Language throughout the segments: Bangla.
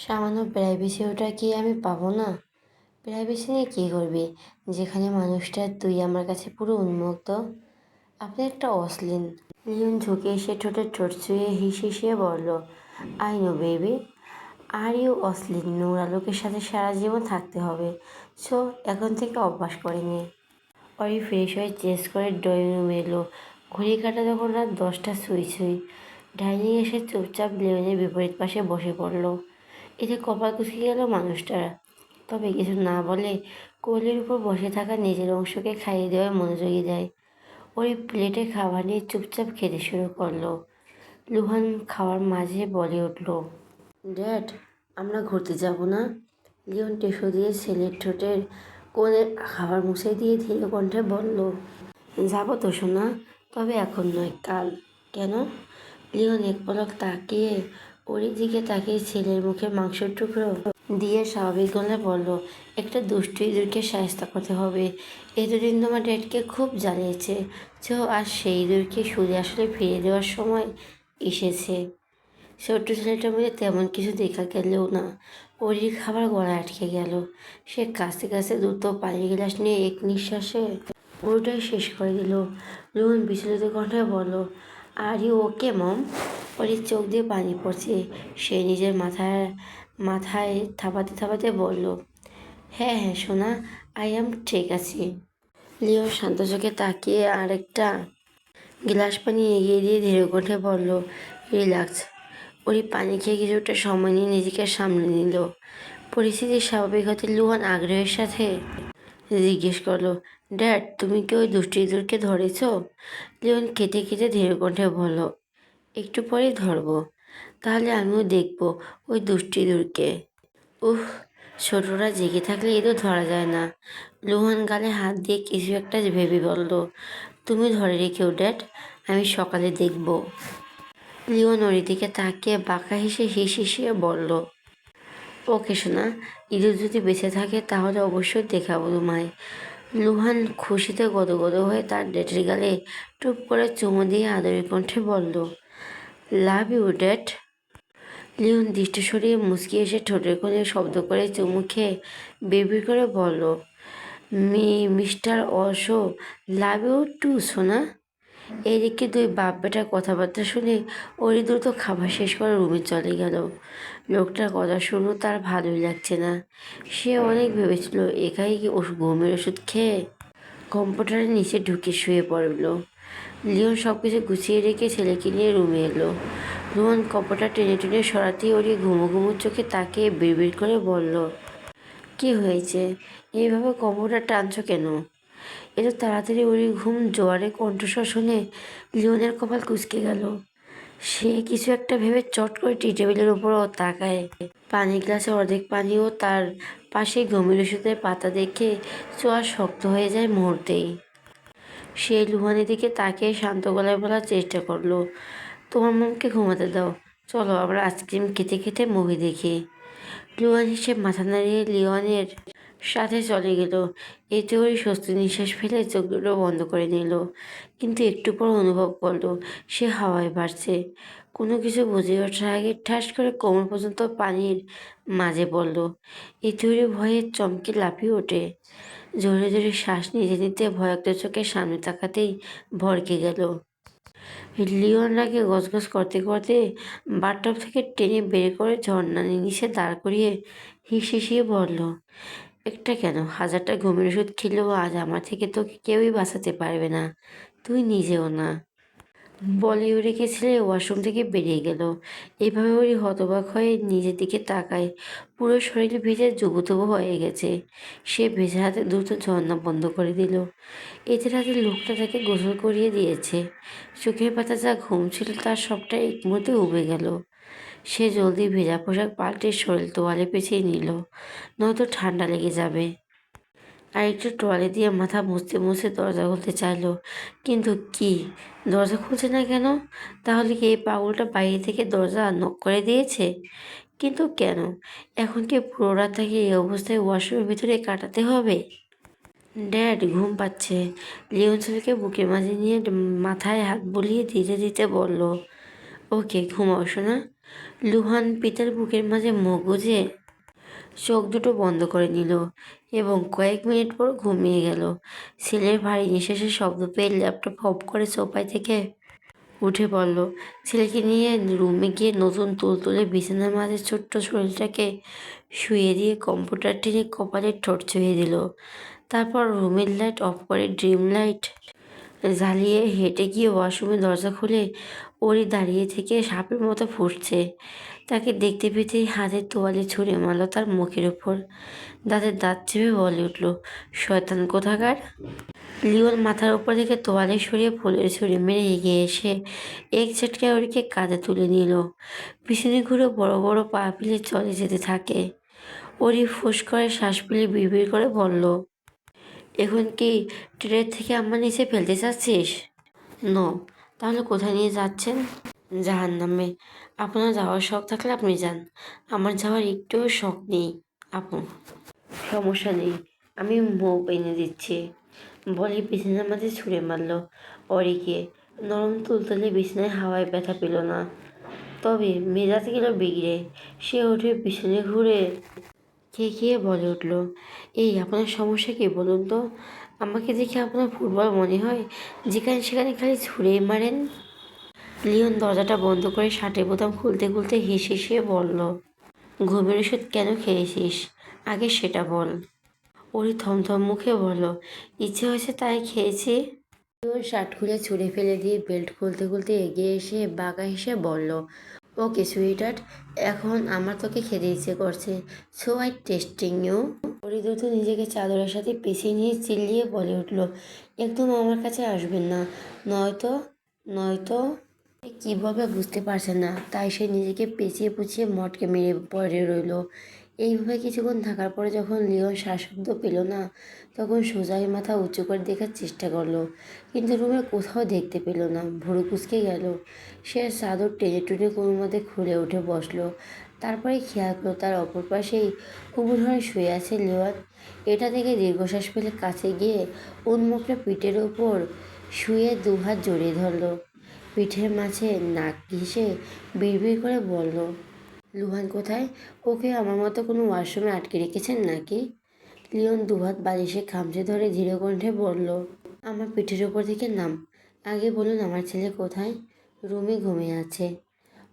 সামান্য প্রাইভেসি ওটা কি আমি পাবো না? প্রাইভেসি নিয়ে কী করবি, যেখানে মানুষটা তুই আমার কাছে পুরো উন্মুক্ত। আপনি একটা অশ্লীল। লিওন ঝুঁকে এসে ঠোঁটে ঠোঁট ছুঁয়ে হিসিয়ে বলল, I know baby, are you অশ্লীল। নূর আলোকের সাথে সারা জীবন থাকতে হবে, সো এখন থেকে অভ্যাস করে নে। অরি ফ্রেশ হয়ে চেঞ্জ করে ড্রয়িং রুমে এলো। ঘড়ি কাটা যখন রাত 10টা ছুঁই ছুঁই। ডাইনিং এসে চুপচাপ লিওনের বিপরীত পাশে বসে পড়ল। এতে কপাল কুঁচকে গেল মানুষটার। তবে কিছু না বলে কোলের উপর বসে থাকা নিজের অংশকে খাইয়ে দেওয়ায় মনোযোগী দেয়। ওই প্লেটে খাবার নিয়ে চুপচাপ খেতে শুরু করলো। লুহান খাওয়ার মাঝে বলে উঠল, ড্যাড, আমরা ঘুরতে যাব না? লিওন টিস্যু দিয়ে ছেলের ঠোঁটের কোণের খাবার মুছে দিয়ে ধীরে কণ্ঠে বলল, যাবো তো সোনা, তবে এখন নয়, কাল। কেন? লিওন এক পলক তাকিয়ে ওরই দিকে তাকিয়ে ছেলের মুখে মাংসের টুকরো দিয়ে স্বাভাবিক গলায় বলল, একটা দুষ্টু ইঁদুরকে শায়েস্তা করতে হবে। এতদিন তোমার ড্যাডকে খুব জ্বালিয়েছে, তো আজ সেই ইঁদুরকে সুদে আসলে ফিরিয়ে দেওয়ার সময় এসেছে। ছোট্ট ছেলেটার মধ্যে তেমন কিছু দেখা গেলেও না, ওরই খাবার গলায় আটকে গেল। সে কাছে কাছে দ্রুত পানির গ্লাস নিয়ে এক নিঃশ্বাসে পুরোটাই শেষ করে দিল। রুহন বিচলিত কণ্ঠে বলল, আর ইউ ওকে মম? ওরই চোখ দিয়ে পানি পড়ছে। সে নিজের মাথায় থাপাতে থাপাতে বলল, হ্যাঁ হ্যাঁ সোনা, আই এম ঠিক আছি। লিও শান্ত চোখে তাকিয়ে আরেকটা গ্লাস পানি এগিয়ে দিয়ে ধীরে কণ্ঠে বলল, রিল্যাক্স। ওরই পানি খেয়ে কিছুটা সময় নিয়ে নিজেকে সামলে নিল। পরিস্থিতি স্বাভাবিক হতে লুহান আগ্রহের সাথে জিজ্ঞেস করলো, ড্যাড, তুমি কি ওই দুষ্টু ইঁদুরকে ধরেছ? লিওন কেটে কেটে ধীরে কণ্ঠে বলল, একটু পরেই ধরবো। তাহলে আমিও দেখবো ওই দুষ্টু ইঁদুরকে। উহ, ছোটরা জেগে থাকলে ইঁদুর ধরা যায় না। লুহান গালে হাত দিয়ে কিছু একটা ভেবে বলল, তুমি ধরে রেখেও ড্যাড, আমি সকালে দেখব। লিওন ওর দিকে তাকিয়ে বাঁকা হেসে হিসিয়ে বলল, ওকে শোনা, ইঁদুর যদি বেঁচে থাকে তাহলে অবশ্যই দেখাবো তোমায়। লুহান খুশিতে গদগদ হয়ে তার ড্যাডের গালে টুপ করে চুমু দিয়ে আদরের কণ্ঠে বলল, লাভ ইউ ড্যাড। লিওন দৃষ্টি সরিয়ে মুচকি এসে ঠোঁটের কোণে শব্দ করে চুমু খেয়ে বিড়বিড় করে বলল, মিস্টার অশো, লাভ ইউ টু সোনা। এদিকে দুই বাপ বেটার কথাবার্তা শুনে ওরই দ্রুত খাবার শেষ করে রুমে চলে গেল। লোকটার কথা শুরু তার ভালোই লাগছে না। সে অনেক ভেবেছিল একাই কি ঘুমের ওষুধ খেয়ে কম্পিউটারের নিচে ঢুকে শুয়ে পড়ল। লিওন সব কিছু গুছিয়ে রেখে ছেলেকে নিয়ে রুমে এলো। রোহন কম্পিউটার টেনে টেনে সরাতেই ওরই ঘুমো ঘুমো চোখে তাকিয়ে বিড়বিড় করে বলল, কি হয়েছে? এইভাবে কম্পিউটার টানছো কেন? এত তাড়াতাড়ি ওরই ঘুম জোয়ারে কণ্ঠস্বর শুনে লিওনের কপাল কুঁচকে গেল। সে কিছু একটা ভেবে চট করে টি টেবিলের উপরও তাকায়। পানির গ্লাসে অর্ধেক পানিও তার পাশে ঘুমের ওষুধের পাতা দেখে চোয়া শক্ত হয়ে যায় মুহূর্তেই। সে লুহানের দিকে তাকিয়ে শান্ত গলায় বলার চেষ্টা করলো, তোমার মমকে ঘুমাতে দাও, চলো আমরা আইসক্রিম খেতে খেতে মুভি দেখি। লুহান হিসেবে মাথা নাড়িয়ে লিওনের সাথে চলে গেল। এতে ওই স্বস্তি নিঃশ্বাস ফেলে চোখ দুটো বন্ধ করে নিল। কিন্তু একটু পর অনুভব করলো সে হাওয়ায় ভাসছে। কোনো কিছু বুঝে ওঠার আগে ঠাস করে কোমর পর্যন্ত পানির মাঝে পড়ল। এতে ওর ভয়ে চমকে লাফিয়ে ওঠে। জোরে জোরে শ্বাস নিতে নিতে ভয়াক্ত চোখে সামনে তাকাতেই ভড়কে গেল। লিওন রাগে গজগজ করতে করতে বাথটব থেকে টেনে বের করে ঝর্ণার নিচে দাঁড় করিয়ে হিসিয়ে বলল, একটা কেন, হাজারটা ঘুমের ওষুধ খেলেও আজ আমার থেকে তোকে কেউই বাঁচাতে পারবে না, তুই নিজেও না। বলে উড়ে ছেলে ওয়াশরুম থেকে বেরিয়ে গেল। এভাবে ওরই হতবাক হয়ে নিজের দিকে তাকায়। পুরো শরীর ভিজে জুবুথুবু হয়ে গেছে। সে ভেজা হাতে দ্রুত ঝর্ণা বন্ধ করে দিল। এতে রাতে লোকটা তাকে গোসল করিয়ে দিয়েছে। চোখের পাতা যা ঘুম ছিল তার সবটা এক মুহূর্তে উবে গেল। সে জলদি ভেজা পোশাক পাল্টে শরীর তোয়ালে পেঁচিয়ে নিল, নয়তো ঠান্ডা লেগে যাবে। আর একটু টোয়ালে দিয়ে মাথা মুছতে মুছতে দরজা খুলতে চাইলো, কিন্তু কি, দরজা খুলছে না কেন? তাহলে কি এই পাগলটা বাইরে থেকে দরজা নক করে দিয়েছে? কিন্তু কেন? এখন কি পুরো রাত তাকে এই অবস্থায় ওয়াশরুমের ভিতরে কাটাতে হবে? ড্যাড, ঘুম পাচ্ছে। লিওন ছেলেকে বুকের মাঝে নিয়ে মাথায় হাত বুলিয়ে দিতে দিতে বলল, ওকে ঘুমাও শোনা, লুহান পিতার বুকের মাঝে মুখ গুজে চোখ দুটো বন্ধ করে নিল এবং কয়েক মিনিট পর ঘুমিয়ে গেল। ছেলের ভারী নিঃশ্বাসের শব্দ পেয়ে ল্যাপটপ অফ করে সোফায় থেকে উঠে পড়ল। ছেলেকে নিয়ে রুমে গিয়ে নতুন তুলতুলে বিছানার মাঝে ছোট্ট শরীরটাকে শুয়ে দিয়ে কম্পিউটার টেনে কপালে ঠোঁট ছুঁয়ে দিল। তারপর রুমের লাইট অফ করে ড্রিম লাইট জ্বালিয়ে হেঁটে গিয়ে ওয়াশরুমের দরজা খুলে ওরই দাঁড়িয়ে থেকে সাপের মতো ফুটছে। তাকে দেখতে পেতেই হাতের তোয়ালে ছুঁড়ে মারল তার মুখের ওপর। দাঁতের দাঁত চেপে বলে উঠল, শয়তান কোথাকার। লিওন মাথার উপর থেকে তোয়ালে সরিয়ে ফুলের ছুরি মেরে এগিয়ে এসে এক ঝটকায় ওরিকে কাঁধে তুলে নিল। পিছনে ঘুরে বড় বড় পা ফেলে চলে যেতে থাকে। ওরি ফুস করে শ্বাস ফেলে বিড়বিড় করে বলল, এখন কি ট্রেন থেকে আমার নিচে ফেলতে চাচ্ছিস? নো। তাহলে কোথায় নিয়ে যাচ্ছেন? জাহান্নামে। আপনার যাওয়ার শখ থাকলে আপনি যান, আমার যাওয়ার একটুও শখ নেই আপু। সমস্যা নেই, আমি মুভ এনে দিচ্ছি বলে বিছানার মাঝে ছুঁড়ে মারল অরিকে। নরম তুলতুলে বিছানায় হাওয়ায় ব্যথা পেল না, তবে মেজাজ গেল বিগড়ে। সে উঠে পিছনে ঘুরে খেয়ে বলে উঠল, এই আপনার সমস্যা কি বলুন তো? আমাকে দেখে আপনার ফুটবল মনে হয়, যেখানে সেখানে খালি ছুঁড়েই মারেন। লিওন দরজাটা বন্ধ করে শার্টের বোতাম খুলতে খুলতে হেসে হেসে বলল, ঘুমের ওষুধ কেন খেয়েছিস আগে সেটা বল। ওরই থমথম মুখে বলল, ইচ্ছে হয়েছে তাই খেয়েছি। লিওন শার্ট খুলে ছুঁড়ে ফেলে দিয়ে বেল্ট খুলতে খুলতে এগিয়ে এসে বাঁকা হেসে বলল, ওকে সুইটার্ট, এখন আমার তোকে খেতে ইচ্ছে করছে, সো আই টেস্টিং ইউ। ওরি দ্রুত নিজেকে চাদরের সাথে পেঁচিয়ে নিয়ে চিল্লিয়ে বলে উঠল, একদম আমার কাছে আসবেন না, নয়তো নয়তো কীভাবে বুঝতে পারছে না, তাই সে নিজেকে পেঁচিয়ে পুচিয়ে মটকে মেরে পড়ে রইল। এইভাবে কিছুক্ষণ থাকার পরে যখন লিওন শ্বাসশব্দ পেল না, তখন সোজাই মাথা উঁচু করে দেখার চেষ্টা করলো, কিন্তু রুমে কোথাও দেখতে পেল না। ভুরু কুঁচকে গেল। সে চাদর টেনে টুনে কোনো মতে খুলে উঠে বসলো। তারপরে খেয়াল করলো তার অপর পাশেই উবুর হয়ে শুয়ে আছে লিওন। এটা দেখে দীর্ঘশ্বাস ফেলে কাছে গিয়ে উন্মুক্ত পিঠের ওপর শুয়ে দুহাত জড়িয়ে ধরলো। পিঠের মাঝে নাক ঘেঁষে বিড়বিড় করে বলল, লুহান কোথায়? ওকে আমার মতো কোনো ওয়াশরুমে আটকে রেখেছেন নাকি? লিওন দুহাত বালিশে খামচে ধরে ধীরে কণ্ঠে বলল, আমার পিঠের ওপর থেকে নাম। আগে বলুন আমার ছেলে কোথায়? রুমে ঘুমিয়ে আছে।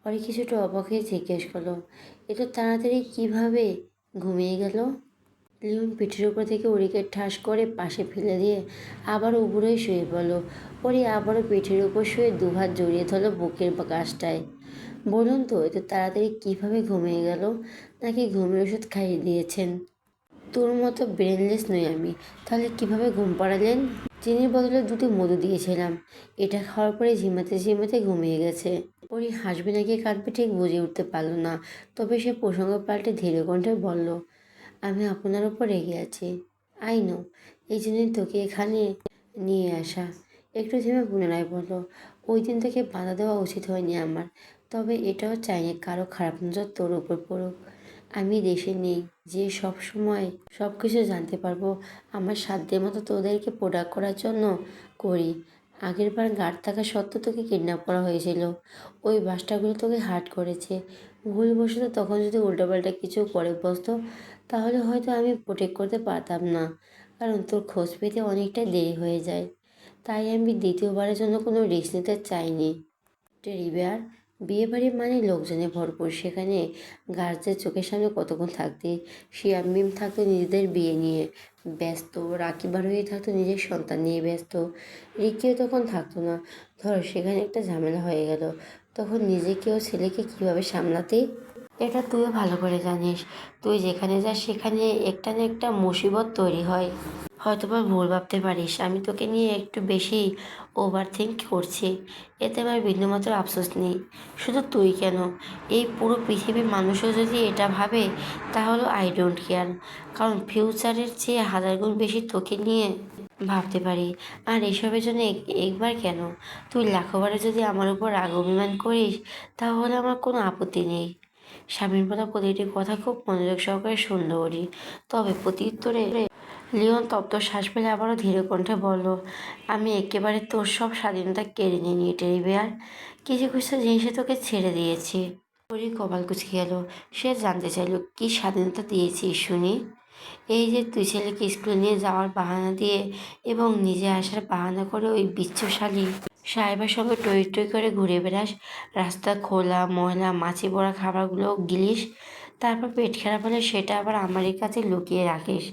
পরে কিছুটা অবাক হয়ে জিজ্ঞেস করলো, এত তাড়াতাড়ি কিভাবে ঘুমিয়ে গেল? লিওন পিঠের উপর থেকে ওরিকে ঠাস করে পাশে ফেলে দিয়ে আবার উবুড়োই শুয়ে পড়ল। ওরি আবারও পিঠের উপর শুয়ে দুহাত জড়িয়ে ধরল বুকের কাছটায়। বলুন তো এত তাড়াতাড়ি কিভাবে ঘুমিয়ে গেল? নাকি ঘুমের ওষুধ খাইয়ে দিয়েছেন? তোর মতো ব্রেনলেস নই আমি, তাহলে কিভাবে ঘুম পাড়ালেন? চিনির বদলে দুটো মধু দিয়েছিলাম, এটা খাওয়ার পরে ঝিমাতে ঝিমাতে ঘুমিয়ে গেছে। ওরি হাসবে নাকি কাঁদবে ঠিক বুঝে উঠতে পারল না, তবে সে প্রসঙ্গ পাল্টে ধীরে কণ্ঠে বলল, আমি আপনার ওপর রেগে আছি, আই নো, এই জন্যই তোকে এখানে নিয়ে আসা। একটু থেমে পুনরায় বলল, ওই দিন তোকে বাধা দেওয়া উচিত হয়নি আমার, তবে এটাও চাইনি কারো খারাপ নজর তোর উপর পড়ুক। আমি দেশে নেই যে সব সময় সব কিছু জানতে পারবো। আমার সাধ্যের মতো তোদেরকে প্রোডাক্ট করার জন্য করি। আগের বার গার্ড থাকা সত্ত্বেও তোকে কিডন্যাপ করা হয়েছিল, ওই বাসটাগুলো তোকে হার্ট করেছে। ভুলবশত তখন যদি উল্টোপাল্টা কিছু করে বসতো, তাহলে হয়তো আমি প্রোটেক্ট করতে পারতাম না, কারণ তোর খোঁজ পেতে অনেকটা দেরি হয়ে যায়। তাই আমি দ্বিতীয়বারের জন্য কোনো রিস্ক নিতে চাইনি। টেডি বিয়ে বিয়েবাড়ি মানে লোকজনে ভরপুর, সেখানে গার্জের চোখের সামনে কতক্ষণ থাকতে। শিয়াম থাকতো নিজেদের বিয়ে নিয়ে ব্যস্ত, রাকিব হয়ে থাকতো নিজের সন্তান নিয়ে ব্যস্ত, রিকিও তখন থাকতো না। ধরো সেখানে একটা ঝামেলা হয়ে গেল, তখন নিজেকে ও ছেলেকে কীভাবে সামলাতে? এটা তুইও ভালো করে জানিস। তুই যেখানে যাস সেখানে একটা না একটা মুসিবত তৈরি হয়। হয়তোবা ভুল ভাবতে পারিস আমি তোকে নিয়ে একটু বেশি ওভার থিঙ্ক করছি, এতে আমার বিন্দুমাত্র আফসোস নেই। শুধু তুই কেন, এই পুরো পৃথিবীর মানুষও যদি এটা ভাবে তাহলে আই ডোন্ট কেয়ার, কারণ ফিউচারের চেয়ে হাজার গুণ বেশি তোকে নিয়ে ভাবতে পারি। আর এসবের জন্য একবার কেন, তুই লাখোবারে যদি আমার উপর রাগ অভিমান করিস তাহলে আমার কোনো আপত্তি নেই। স্বামীর বলা প্রতিটি কথা খুব মনোযোগ সহকারে শুনল ওরি, তবে প্রত্যুত্তরে লিওন তপ্ত শ্বাস ফেলে আবারও ধীরে কণ্ঠে বলল, আমি একেবারে তোর সব স্বাধীনতা কেড়ে নিয়ে টেডি বিয়ার, কিছু কিছু জিনিসে তোকে ছেড়ে দিয়েছি। পরি কপাল কুঁচকে গেল। সে জানতে চাইল, কি স্বাধীনতা দিয়েছিস শুনি? এই যে তুই ছেলেকে স্কুলে নিয়ে যাওয়ার বাহানা দিয়ে এবং নিজে আসার বাহানা করে ওই বিচ্ছুশালী সাহেবের সঙ্গে টই টই করে ঘুরে বেড়াস, রাস্তা খোলা ময়লা মাছি ভরা খাবারগুলো গিলিস, তারপর পেট খারাপ হলে সেটা আবার আমারই কাছে লুকিয়ে রাখিস।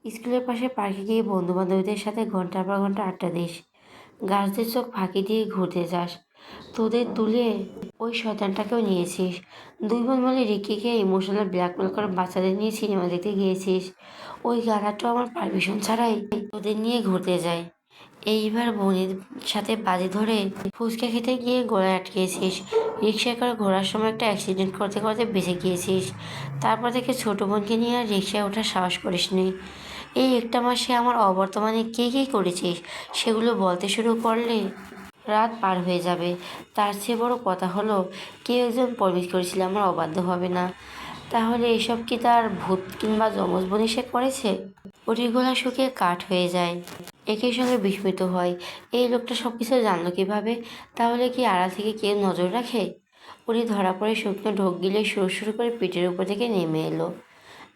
স্কুলের পাশে পার্কে গিয়ে বন্ধু বান্ধবীদের সাথে ঘন্টার পর ঘন্টা আড্ডা দিস, গাছদের চোখ ফাঁকি দিয়ে ঘুরতে যাস। তোদের তুলে ওই শয়তানটাকেও নিয়েছিস। দুই বোন মিলে রিক্কিকে ইমোশনাল ব্ল্যাকমেল করে বাচ্চাদের নিয়ে সিনেমা দেখতে গিয়েছিস। ওই গাধাটাও আমার পারমিশন ছাড়াই তোদের নিয়ে ঘুরতে যায়। এইবার বোনের সাথে বাজি ধরে ফুচকা খেতে গিয়ে গলায় আটকেছিস। রিক্সায় করে ঘোরার সময় একটা অ্যাক্সিডেন্ট করতে করতে বেঁচে গিয়েছিস। তারপর থেকে ছোট বোনকে নিয়ে আর রিক্সায় ওঠার সাহস করিসনি। এই একটা মাসে আমার অবর্তমানে কী কী করেছিস সেগুলো বলতে শুরু করলে রাত পার হয়ে যাবে। তার চেয়ে বড় কথা হলো, কেউ একজন প্রমিস করেছিল আমার অবাধ্য হবে না। তাহলে এসব কি তার ভূত কিংবা যমজ বোনই সে করেছে? ওটির গলা শুকিয়ে কাঠ হয়ে যায়। একই সঙ্গে বিস্মিত হয়, এই লোকটা সব কিছু জানলো কিভাবে? তাহলে কি আড়াল থেকে কেউ নজর রাখে? উনি ধরা পড়ে শুকনো ঢোক গিলে সুর সুর করে পিঠের উপর থেকে নেমে এলো।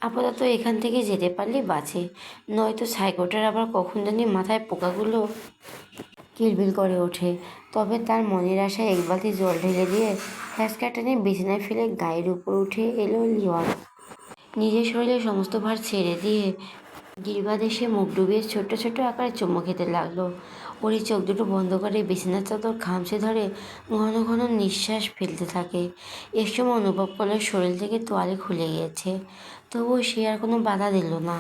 আপাতত এখান থেকে যেতে পারলে বাঁচে, নয়তো সাইকোটার আবার কখন জানি মাথায় পোকাগুলো কিলবিল করে ওঠে। তবে তার মনের আশায় এক বালতি জল ঢেলে দিয়ে হ্যাঁচকা টেনে বিছানায় ফেলে গায়ের উপর উঠে এলো লিওন। নিজের শরীরের সমস্ত ভার ছেড়ে দিয়ে গিরিবাদ এসে মুখ ডুবিয়ে ছোট্ট ছোট্ট আকারে চুমু খেতে লাগলো। ওরই চোখ দুটো বন্ধ করে বিছানার চাদর খামচে ধরে ঘন ঘন নিঃশ্বাস ফেলতে থাকে। একসময় অনুভব করলো শরীর থেকে তোয়ালে খুলে গিয়েছে, তবুও সে আর কোনো বাধা দিল না,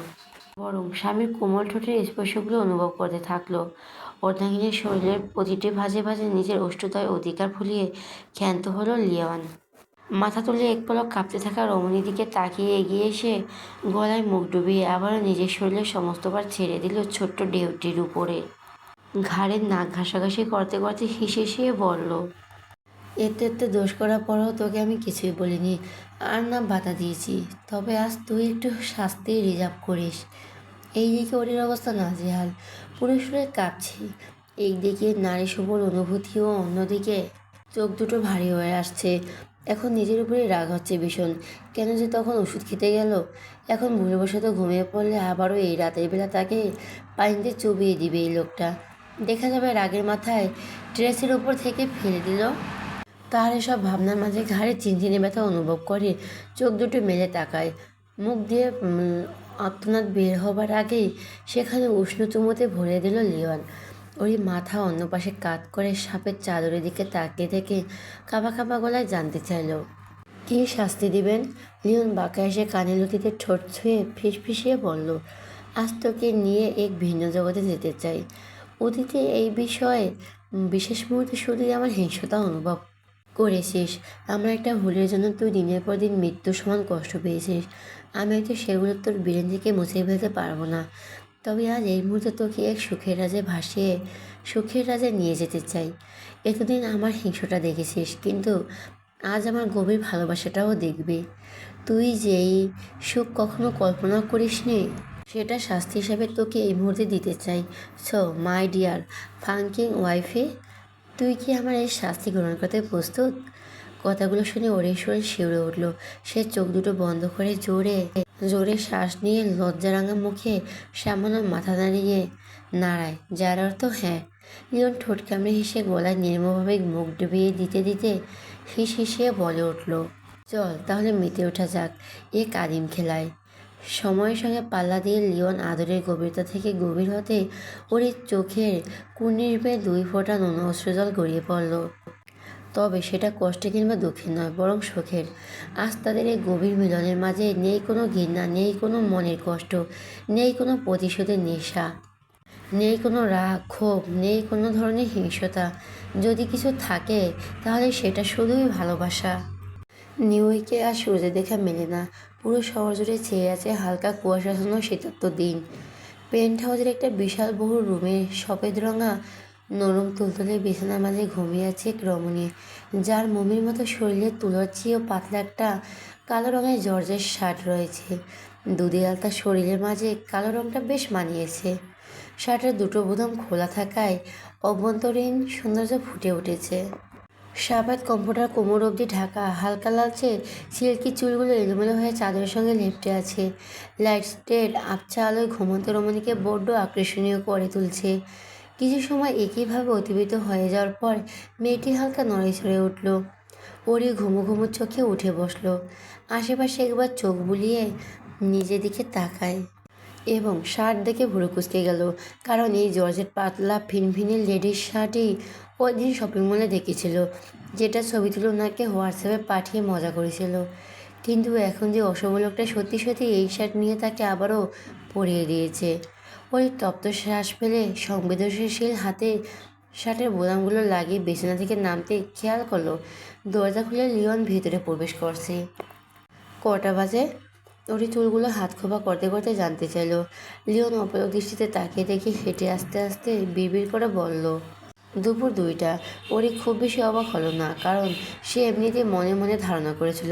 বরং স্বামীর কোমল ঠোঁটের স্পর্শগুলো অনুভব করতে থাকলো। অর্ধাঙ্গিনীর শরীরের প্রতিটি ভাঁজে ভাঁজে নিজের অষ্টদয় অধিকার ভুলিয়ে ক্ষান্ত হলো লিওয়ান। মাথা তুলে এক পলক কাঁপতে থাকা রমণীর দিকে তাকিয়ে এগিয়ে এসে গলায় মুখ ডুবিয়ে আবারও নিজের শরীরের সমস্তবার ছেড়ে দিল ছোট্ট ঢেউটির উপরে। ঘাড়ের নাক ঘাসাঘাসি করতে করতে হিসেসিয়ে বলল, এতে এতে দোষ করার পরেও তোকে আমি কিছুই বলিনি, আর না বাধা দিয়েছি। তবে আজ তুই একটু শাস্তি রিজার্ভ করিস। এইদিকে ওর অবস্থা নাজেহাল, পুরো শুনে কাঁপছে। একদিকে নারী সবল অনুভূতি ও অন্যদিকে চোখ দুটো ভারী হয়ে আসছে। এখন নিজের উপরে রাগ হচ্ছে ভীষণ। কেন যে তখন ওষুধ খেতে গেল? এখন ভুলবশত ঘুমিয়ে পড়লে আবারও এই রাতের বেলা তাকে পানিতে চুবিয়ে দিবে এই লোকটা। দেখা যাবে রাগের মাথায় ড্রেসের ওপর থেকে ফেলে দিল। তার এসব ভাবনার মাঝে ঘাড়ে চিনচিনে ব্যথা অনুভব করে চোখ দুটো মেলে তাকায়। মুখ দিয়ে আর্তনাদ বের হবার আগেই সেখানে উষ্ণ চুমুতে ভরে দিল লিওন। ওই মাথা অন্য পাশে কাত করে সাপের চাদরের দিকে তাকিয়ে থেকে কাঁপা কাঁপা গলায় জানতে চাইল, কী শাস্তি দিবেন? লিওন বাঁকা এসে কানে লতিতে ঠোঁট ছুঁয়ে ফিসফিসিয়ে বলল, আজ তোকে নিয়ে এক ভিন্ন জগতে যেতে চাই। অতীতে এই বিষয়ে বিশেষ মুহূর্তে শুধুই আমার হিংস্রতা অনুভব করেছিস। আমার একটা ভুলের জন্য তুই দিনের পর দিন মৃত্যুর সমান কষ্ট পেয়েছিস। আমি হয়তো সেগুলো তোর ব্রেন থেকে মুছে ফেলতে পারবো না। তবে আজ এই মুহূর্তে তোকে এক সুখের রাজে ভাসিয়ে সুখের রাজে নিয়ে যেতে চাই। এতদিন আমার হিংস্রটা দেখেছিস, কিন্তু আজ আমার গভীর ভালোবাসাটাও দেখবি। তুই যেই সুখ কখনো কল্পনা করিসনি, সেটা শাস্তি হিসাবে তোকে এই মুহূর্তে দিতে চাই। সো মাই ডিয়ার ফাঙ্কিং ওয়াইফে, তুই কি আমার এই শাস্তি গ্রহণ করতে প্রস্তুত? কথাগুলো শুনে ওরের শরীর শিউরে উঠল। সে চোখ দুটো বন্ধ করে জোরে জোরে শ্বাস নিয়ে লজ্জারাঙা মুখে সামান্য মাথা নাড়ায়, যার অর্থ হ্যাঁ। লিওন ঠোঁট কামড়ে হেসে গলায় নির্মমভাবে মুখ ডুবিয়ে দিতে দিতে হিসিয়ে বলে উঠল, চল তাহলে মেতে ওঠা যাক এ কাদিম খেলায়। সময়ের সঙ্গে পাল্লা দিয়ে লিওন আদরের গভীরতা থেকে গভীর হতে ওর চোখের কুনির বেয়ে 2 ফোঁটা নোনা অশ্রুজল গড়িয়ে পড়ল। তবে সেটা কষ্টে কিংবা দুঃখের নয়, বরং সুখের। আজ তাদের এই গভীর মিলনের মাঝে নেই কোনো ঘৃণা, নেই কোনো মনের কষ্ট, নেই কোনো প্রতিশোধের নেশা, নেই কোনো রাগ ক্ষোভ, নেই কোনো ধরনের হিংস্রতা। যদি কিছু থাকে তাহলে সেটা শুধুই ভালোবাসা। নিউইকে আর সূর্যের দেখা মেলে না। পুরো শহর জুড়ে ছেয়ে আছে হালকা কুয়াশাচ্ছন্ন শীতার্ত দিন। পেন্ট হাউসের একটা বিশাল বহু রুমে সফেদ রঙা নরম তুলতুলে বিছানার মাঝে ঘুমিয়ে আছে এক রমণী, যার মমির মতো শরীরের তুলোর চেয়েও পাতলা একটা কালো রঙের জর্জের শার্ট রয়েছে। দুধে আলতা শরীরের মাঝে কালো রঙটা বেশ মানিয়েছে। শার্টের দুটো বোতাম খোলা থাকায় অভ্যন্তরীণ সৌন্দর্য ফুটে উঠেছে। সাবাত কম্পিউটার কোমর অবধি ঢাকা, হালকা লালচে সিল্কি চুলগুলো এলোমেলো হয়ে চাদরের সঙ্গে লেপ্টে আছে। লাইটের আবছা আলোয় ঘুমন্ত রমণীকে বড্ড আকর্ষণীয় করে তুলছে। কিছু সময় একইভাবে অতিবাহিত হয়ে যাওয়ার পর মেয়েটি হালকা নড়েচড়ে উঠল। ওরই ঘুমো ঘুমো চোখে উঠে বসলো। আশেপাশে একবার চোখ বুলিয়ে নিজের দিকে তাকায় এবং শার্ট দেখে ভুরু কুঁচকে গেল, কারণ এই জর্জেট পাতলা ফিনফিনে লেডিস শার্টই ওই দিন শপিং মলে দেখেছিল, যেটা ছবি তুলে ওনাকে হোয়াটসঅ্যাপে পাঠিয়ে মজা করেছিল। কিন্তু এখন যে অশুভ লোকটা সত্যি সত্যি এই শার্ট নিয়ে তাকে আবারও পরিয়ে দিয়েছে। ওই তপ্ত শ্বাস ফেলে সংবেদনশীল হাতে শার্টের বোতামগুলো লাগিয়ে বিছানা থেকে নামতে খেয়াল করলো দরজা খুলে লিওন ভেতরে প্রবেশ করছে। কটা বাজে? ওরই চুলগুলো হাত খোপা করতে করতে জানতে চাইলো। লিওন অপলক দৃষ্টিতে তাকিয়ে দেখে হেঁটে আস্তে আস্তে বিড়বিড় করে বলল, দুপুর 2টা। ওরই খুব বেশি অবাক হলো না, কারণ সে এমনিতেই মনে মনে ধারণা করেছিল।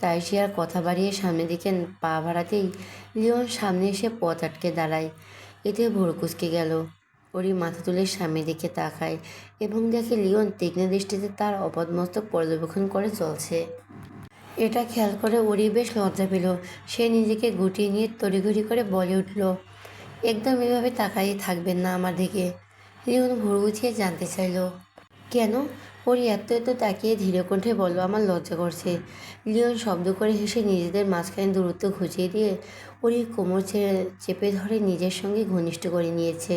তাই সে আর কথা বাড়িয়ে সামনের দিকে পা বাড়াতেই লিওন সামনে এসে পথ আটকে দাঁড়ায়। এতে ভোর কুঁচকে গেল। ওরই মাথা তুলে সামনের দিকে তাকায় এবং দেখে লিওন তীক্ষ্ণ দৃষ্টিতে তার অপদমস্তক পর্যবেক্ষণ করে চলছে। এটা খেয়াল করে ওরই বেশ লজ্জা পেল। সে নিজেকে গুটিয়ে নিয়ে তড়িঘড়ি করে বলে উঠল, একদম এভাবে তাকাই থাকবেন না আমার দিকে। লিওন ভুরু গুছিয়ে জানতে চাইল, কেন? ওরই এত তাকিয়ে ধীরে কণ্ঠে বলল, আমার লজ্জা করছে। লিওন শব্দ করে হেসে নিজেদের মাঝখানে দূরত্ব ঘুচিয়ে দিয়ে ওরই কোমর চেপে ধরে নিজের সঙ্গে ঘনিষ্ঠ করে নিয়েছে।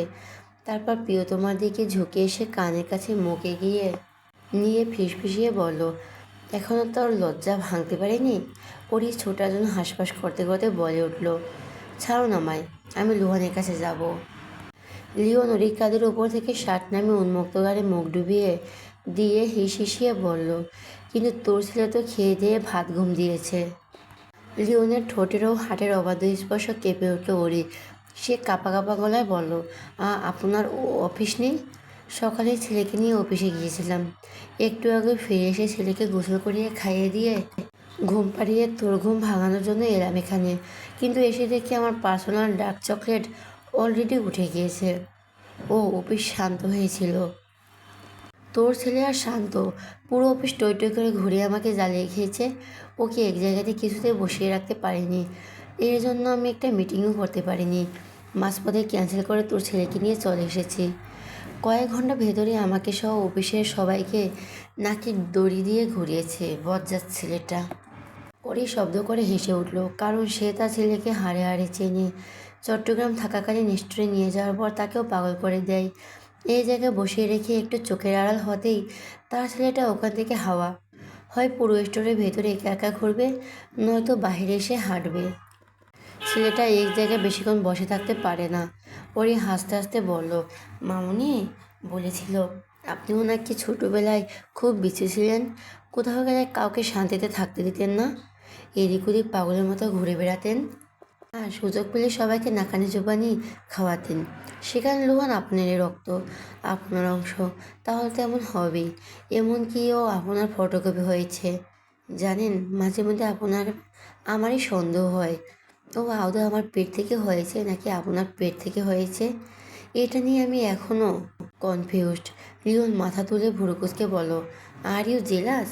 তারপর প্রিয়তমার দিকে ঝুঁকে এসে কানের কাছে মুখ এগিয়ে নিয়ে ফিসফিসিয়ে বলল, এখনও তোর লজ্জা ভাঙতে পারেনি? ওরই ছোটার জন্য হাঁসফাঁস করতে করতে বলে উঠল, ছাড়ুন আমায়, আমি লুহানের কাছে যাব। লিওন ওরই কাঁধের ওপর থেকে শার্ট নামিয়ে উন্মুক্ত গালে মুখ ডুবিয়ে দিয়ে হিসিয়ে বলল, কিন্তু তোর ছেলে তো খেয়ে দিয়ে ভাত ঘুম দিয়েছে। লিওনের ঠোঁটেরও হাটের অবাধ স্পর্শ কেঁপে উঠল ওরই। সে কাঁপা কাঁপা গলায় বলল, আপনার অফিস নেই? সকালে ছেলেকে নিয়ে অফিসে গিয়েছিলাম, একটু আগে ফিরে এসে ছেলেকে গোসল করিয়ে খাইয়ে দিয়ে ঘুম পাড়িয়ে তোর ঘুম ভাঙানোর জন্য এলাম এখানে, কিন্তু এসে দেখি আমার পার্সোনাল ডার্ক চকলেট অলরেডি উঠে গিয়েছে। ও অফিস শান্ত হয়েছিল। তোর ছেলে আর শান্ত, পুরো অফিস টই টই করে ঘুরে আমাকে জ্বালিয়ে খেয়েছে। ওকে এক জায়গাতে কিছুতে বসিয়ে রাখতে পারিনি, এর জন্য আমি একটা মিটিংও করতে পারিনি। মাঝপথে ক্যান্সেল করে তোর ছেলেকে নিয়ে চলে এসেছি। কয়েক ঘন্টা ভেতরে আমাকে সহ অফিসের সবাইকে নাকি দড়ি দিয়ে ঘুরিয়েছে বজ্জাত ছেলেটা। ওরই শব্দ করে হেসে উঠল, কারণ সে তার ছেলেকে হাড়ে হাড়ে চেনে। চট্টগ্রাম থাকাকালীন নিষ্ঠুরে নিয়ে যাওয়ার পর তাকেও পাগল করে দেয়। এই জায়গায় বসিয়ে রেখে একটু চোখের আড়াল হতেই তার ছেলেটা ওখান থেকে হাওয়া হয় পুরো স্টোরের ভেতরে একা একা ঘুরবে, নয়তো বাহিরে এসে হাঁটবে। ছেলেটা এক জায়গায় বেশিক্ষণ বসে থাকতে পারে না। ওরই হাসতে হাসতে বলল, মামুনি বলেছিল আপনিও নাকি ছোটোবেলায় খুব বিচে ছিলেন, কোথাও গেলে কাউকে শান্তিতে থাকতে দিতেন না, এদিক ওদিক পাগলের মতো ঘুরে বেড়াতেন, আর সুযোগ পেলে সবাইকে নাকানি চোবানি খাওয়াতেন। সেখানে লোহান আপনারই রক্ত, আপনার অংশ, তাহলে তো এমন হবেই। এমনকি ও আপনার ফটোকপি হয়েছে। জানেন, মাঝে মধ্যে আমারই সন্দেহ হয় ও আদৌ আমার পেট থেকে হয়েছে নাকি আপনার পেট থেকে হয়েছে। এটা নিয়ে আমি এখনও কনফিউজড। লিওন মাথা তুলে ভুরু কুঁচকে বলো, আর ইউ জেলাস?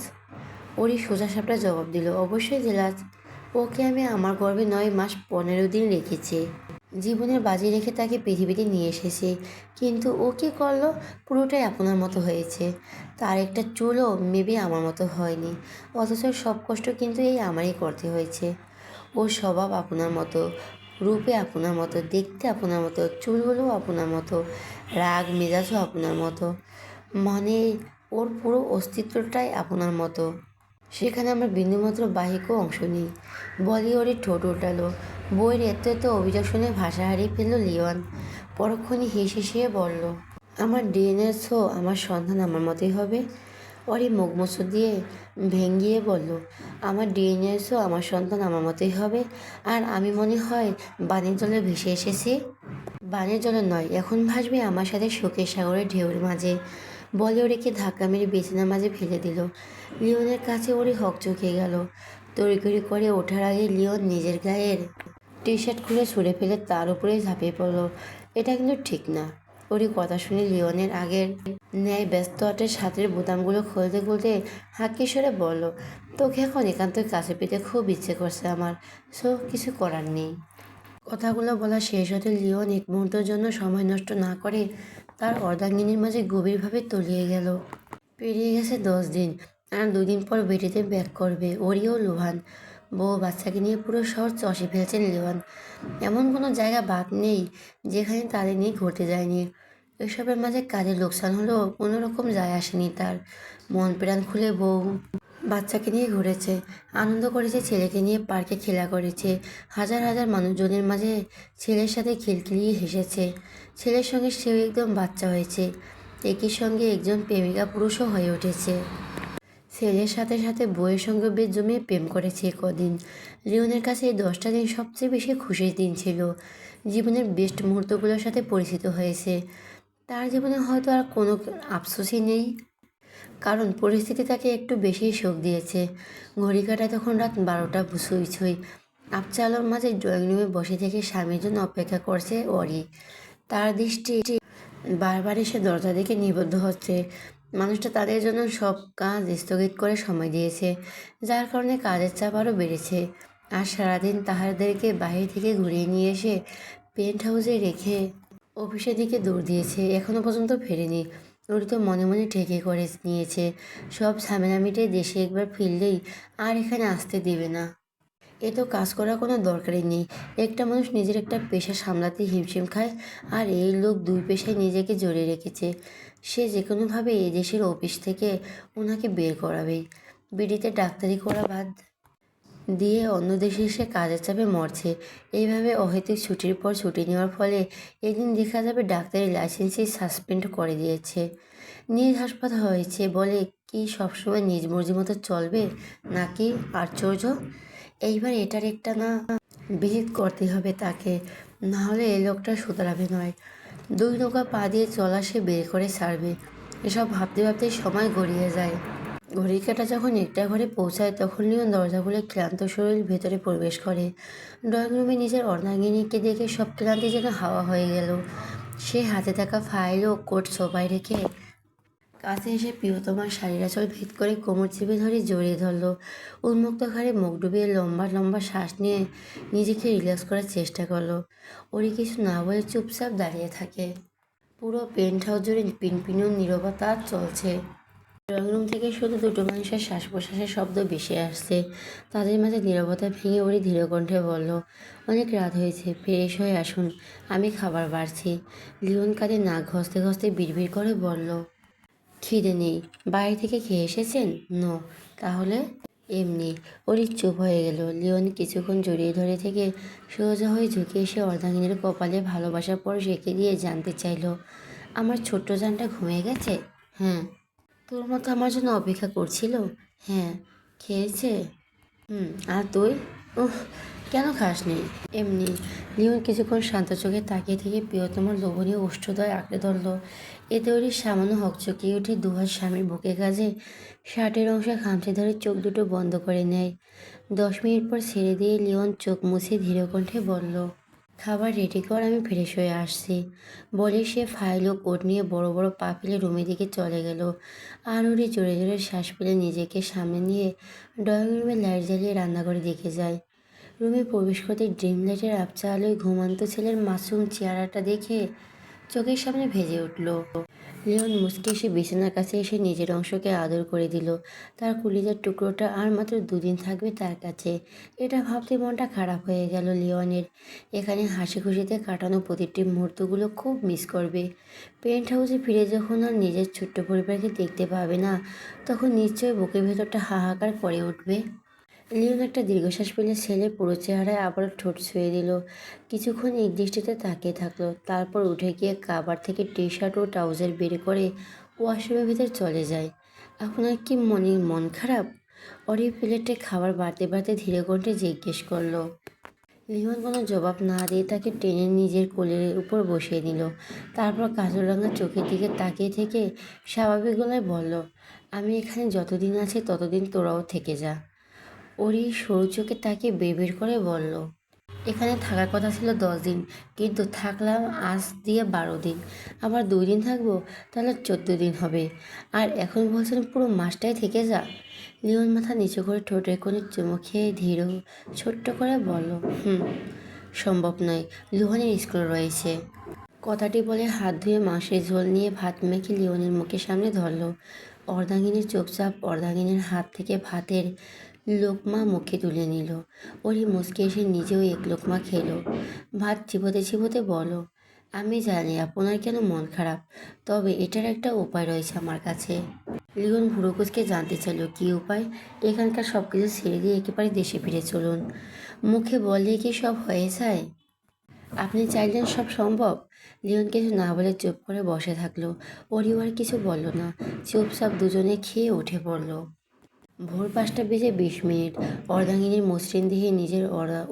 ওরই সোজাসাপটা জবাব দিল, অবশ্যই জেলাস। ওকে আমি আমার গর্ভে 9 মাস 15 দিন রেখেছি, জীবনের বাজি রেখে তাকে পৃথিবীতে নিয়ে এসেছি। কিন্তু ও কী করলো? পুরোটাই আপনার মতো হয়েছে। তার একটা চুলও মেবি আমার মতো হয়নি, অথচ সব কষ্ট কিন্তু এই আমারই করতে হয়েছে। ওর স্বভাব আপনার মতো, রূপে আপনার মতো, দেখতে আপনার মতো, চুলগুলোও আপনার মতো, রাগ মেজাজও আপনার মতো, মানে ওর পুরো অস্তিত্বটাই আপনার মতো। সেখানে আমার বিন্দুমাত্র বাহিকও অংশ নেই। বলি ওরই ঠোঁট উল্টালো। বইয়ের এত অভিযোগ শুনে ভাষা হারিয়ে ফেলল লিওন। পরক্ষণে হেসে বলল, আমার ডিএনএ শো আমার সন্তান আমার মতোই হবে। ওরই মুখ মুছো দিয়ে ভেঙ্গিয়ে বলল, আমার ডিএনএ শো আমার সন্তান আমার মতোই হবে। আর আমি মনে হয় বানের জলে ভেসে এসেছি। বানের জলে নয়, এখন ভাসবে আমার সাথে শোকের সাগরের ঢেউয়ের মাঝে। বলে ওরিকে ধাক্কা মেরে বিছানার মাঝে ফেলে দিল। লিওনের কাছে ওরই হকচকে গেল। তড়িঘড়ি করে ওঠার আগে লিওন নিজের গায়ের টি শার্ট খুলে ছুঁড়ে ফেলে তার উপরে ঝাঁপিয়ে পড়ল। এটা কিন্তু ঠিক না। ওরই কথা শুনে লিওনের আগের ন্যায় ব্যস্ত হাতের ছাতির বোতামগুলো খুলতে খুলতে হাঁকি সরে বলল, তোকে এখন একান্তই কাছে পেতে খুব ইচ্ছে করছে আমার, সো কিছু করার নেই। কথাগুলো বলা শেষ হতে লিওন এক মুহূর্তের জন্য সময় নষ্ট না করে তার অর্ধাঙ্গিনীর মাঝে গভীরভাবে তলিয়ে গেল। পেরিয়ে গেছে 10 দিন, আর 2 দিন পর বেটিতে ব্যাক করবে ওরিও লুহান। বউ বাচ্চাকে নিয়ে পুরো শহর চষে ফেলছেন লিওন। এমন কোনো জায়গা বাদ নেই যেখানে তাদের নিয়ে ঘুরতে যায়নি। এসবের মাঝে কাজের লোকসান হলেও কোনো রকম যায় আসেনি তার। মন প্রাণ খুলে বউ বাচ্চাকে নিয়ে ঘুরেছে, আনন্দ করেছে, ছেলেকে নিয়ে পার্কে খেলা করেছে, হাজার হাজার মানুষজনের মাঝে ছেলের সাথে খিলখিলিয়ে হেসেছে। ছেলের সঙ্গে সেও একদম বাচ্চা হয়েছে, একই সঙ্গে একজন প্রেমিকা পুরুষও হয়ে উঠেছে। ছেলের সাথে সাথে বউয়ের সঙ্গে বেশ জমিয়ে প্রেম করেছে কদিন। লিওনের কাছে এই 10টা দিন সবচেয়ে বেশি খুশির দিন ছিল। জীবনের বেস্ট মুহূর্তগুলোর সাথে পরিচিত হয়েছে। তার জীবনে হয়তো আর কোনো আফসোসই নেই, কারণ পরিস্থিতি তাকে একটু বেশিই শোক দিয়েছে। ঘড়ি কাটায় তখন রাত 12টা ছুঁই ছুঁই। আবছা আলোর মাঝে ড্রয়িং রুমে বসে থেকে স্বামীর জন্য অপেক্ষা করছে অরি। তার দৃষ্টি বারবার এসে দরজা দিকে নিবদ্ধ হচ্ছে। মানুষটা তাদের জন্য সব কাজ স্থগিত করে সময় দিয়েছে, যার কারণে কাজের চাপ আরও বেড়েছে। আর সারাদিন তাহাদেরকে বাহির থেকে ঘুরিয়ে নিয়ে এসে পেন্ট হাউসে রেখে অফিসের দিকে দৌড় দিয়েছে, এখনও পর্যন্ত ফেরেনি। ওর তো মনে মনে ঠেকে করে নিয়েছে, সব ঝামেলা মিটে দেশে একবার ফিরলেই আর এখানে আসতে দেবে না। এ তো কাজ করার কোনো দরকারই নেই। একটা মানুষ নিজের একটা পেশা সামলাতে হিমশিম খায়, আর এই লোক 2 পেশায় নিজেকে জড়িয়ে রেখেছে। সে যে কোনোভাবে এই দেশের অফিস থেকে ওনাকে বের করাবেই। বিডিতে ডাক্তারি করা বাদ দিয়ে অন্য দেশে এসে কাজের চাপে মরছে। এইভাবে অহেতুক ছুটির পর ছুটি নেওয়ার ফলে একদিন দেখা যাবে ডাক্তারি লাইসেন্সই সাসপেন্ড করে দিয়েছে। নিজ হাসপাতাল হয়েছে বলে কি সবসময় নিজ মর্জি মতো চলবে নাকি? আশ্চর্য! এইবার এটার একটা না বিহিত করতে হবে তাকে, না হলে এই লোকটা শুধরাবে নয়। 2 নৌকা পা দিয়ে চলা সে বের করে ছাড়বে। এসব ভাবতে ভাবতে সময় গড়িয়ে যায়। ঘড়ির কাঁটা যখন একটা ঘরে পৌঁছায় তখন লিওন দরজা খুলে ক্লান্ত শরীর ভেতরে প্রবেশ করে। ড্রয়িং রুমে নিজের অর্ধাঙ্গিনীকে দেখে সব ক্লান্তি যেন হাওয়া হয়ে গেল। সে হাতে থাকা ফাইল ও কোট সোফায় রেখে কাছে এসে প্রিয়তমার শাড়ির আঁচল ভেদ করে কোমর চেপে ধরে জড়িয়ে ধরল। উন্মুক্ত ঘাড়ে মুখ ডুবিয়ে লম্বা লম্বা শ্বাস নিয়ে নিজেকে রিল্যাক্স করার চেষ্টা করলো। ওরই কিছু না বলে চুপচাপ দাঁড়িয়ে থাকে। পুরো পেন্ট হাউস জুড়ে পিনপিন নীরবতা চলছে। ড্রয়িং রুম থেকে শুধু 2টো মানুষের শ্বাস প্রশ্বাসের শব্দ ভেসে আসছে। তাদের মাঝে নীরবতা ভেঙে ওরই ধীর কণ্ঠে বলল, অনেক রাত হয়েছে, ফ্রেশ হয়ে আসুন, আমি খাবার বাড়ছি। লিওন কাঁধে নাক ঘষতে ঘষতে বিড়বিড় করে বলল, খিদে নেই। বাইরে থেকে খেয়ে এসেছেন? নো। তাহলে? এমনি। ওরই চুপ হয়ে গেল। লিওন কিছুক্ষণ জড়িয়ে ধরে থেকে সোজা হয়ে ঝুঁকে এসে অর্ধাঙ্গিনীর কপালে ভালোবাসার পরশ এঁকে দিয়ে জানতে চাইল, আমার ছোট্ট জানটা ঘুমিয়ে গেছে? হ্যাঁ। তোর মতো আমার জন্য অপেক্ষা করছিল? হ্যাঁ। খেয়েছে? আর তুই? উহ, কেন খাসনি? এমনি। লিওন কিছুক্ষণ শান্ত চোখে তাকিয়ে থেকে প্রিয়তমার লোভনীয় ওষ্ঠদ্বয় আঁকড়ে ধরল। এতে ওরই সামান্য হকচকিয়ে উঠে দুহাত স্বামীর বুকে কাজে শার্টের অংশে খামচে ধরে চোখ দুটো বন্ধ করে নেয়। 10 মিনিট পর ছেড়ে দিয়ে লিওন চোখ মুছে ধীর কণ্ঠে বলল, খাবার রেডি কর, আমি ফ্রেশ হয়ে আসছি। বলে সে ফাইল ও কোট নিয়ে বড় বড় পা ফেলে রুমের দিকে চলে গেল। আর ওরই জোরে জোরে শ্বাস ফেলে নিজেকে সামনে নিয়ে ড্রয়িং রুমে লাইট জ্বালিয়ে রান্নাঘরে দেখে যায়। রুমে প্রবেশ করতে ড্রিম লাইটের আবছা আলোয় ঘুমান্ত ছেলের মাসুম চেহারাটা দেখে চোখের সামনে ভেজে উঠল। লিওন মুচকে এসে বিছানার কাছে এসে নিজের অংশকে আদর করে দিল। তার কলিজার টুকরোটা আর মাত্র 2 দিন থাকবে তার কাছে। এটা ভাবতে মনটা খারাপ হয়ে গেল লিওনের। এখানে হাসি খুশিতে কাটানো প্রতিটি মুহূর্তগুলো খুব মিস করবে। পেন্ট হাউসে ফিরে যখন আর নিজের ছোট্ট পরিবারকে দেখতে পাবে না, তখন নিশ্চয়ই বুকের ভেতরটা হাহাকার করে উঠবে। লিওন একটা দীর্ঘশ্বাস ফেলে ছেলে পুরো চেহারায় আবারও ঠোঁট ছুঁয়ে দিল। কিছুক্ষণ একদৃষ্টিতে তাকিয়ে থাকলো, তারপর উঠে গিয়ে কাবার থেকে টি শার্ট ও ট্রাউজার বের করে ওয়াশরুমের ভিতর চলে যায়। আপনার কি মন খারাপ? অরি প্লেটে খাবার বাড়তে বাড়তে ধীরে কণ্ঠে জিজ্ঞেস করলো। লিওন কোনো জবাব না দিয়ে তাকে টেনে নিজের কোলের উপর বসিয়ে নিল। তারপর কাজলরাঙা চোখের দিকে তাকিয়ে থেকে স্বাভাবিক গলায় বলল, আমি এখানে যতদিন আছি ততদিন তোরাও থেকে যা। ওরই সরু চোখে তাকে বের করে বলল, এখানে থাকার কথা ছিল 10 দিন, কিন্তু থাকলাম আজ দিয়ে 12 দিন। আবার 2 দিন থাকবো, তাহলে 14 দিন হবে। আর এখন বলছেন পুরো মাসটাই থেকে যা। লিওন মাথা নিচু করে ঠোঁটের কোণে চুমু খেয়ে ধীর ছোট্ট করে বলল, সম্ভব নয়, লুহানের স্কুল রয়েছে। কথাটি বলে হাত ধুয়ে মাংসের ঝোল নিয়ে ভাত মেখে লিওনের মুখের সামনে ধরল। অর্ধাঙ্গিনীর চুপচাপ অর্ধাঙ্গিনীর হাত থেকে ভাতের লোকমা মুখে তুলে নিল। ওরই মুচকে এসে নিজেও এক লোকমা খেলো। ভাত চিবোতে চিবোতে বলো, আমি জানি আপনার কেন মন খারাপ, তবে এটার একটা উপায় রয়েছে আমার কাছে। লিওন ভুরুকুচকে জানতে চাইল, কী উপায়? এখানকার সব কিছু ছেড়ে দিয়ে একেবারে দেশে ফিরে চলুন। মুখে বললে কি সব হয়ে যায়? আপনি চাইলেন সব সম্ভব? লিওন কিছু না বলে চুপ করে বসে থাকলো। ওরিও আর কিছু বলল না, চুপচাপ দুজনে খেয়ে উঠে পড়ল। ভোর 5টা বেজে 20 মিনিট। অর্ধাঙ্গিনীর মসৃণ দেহে নিজের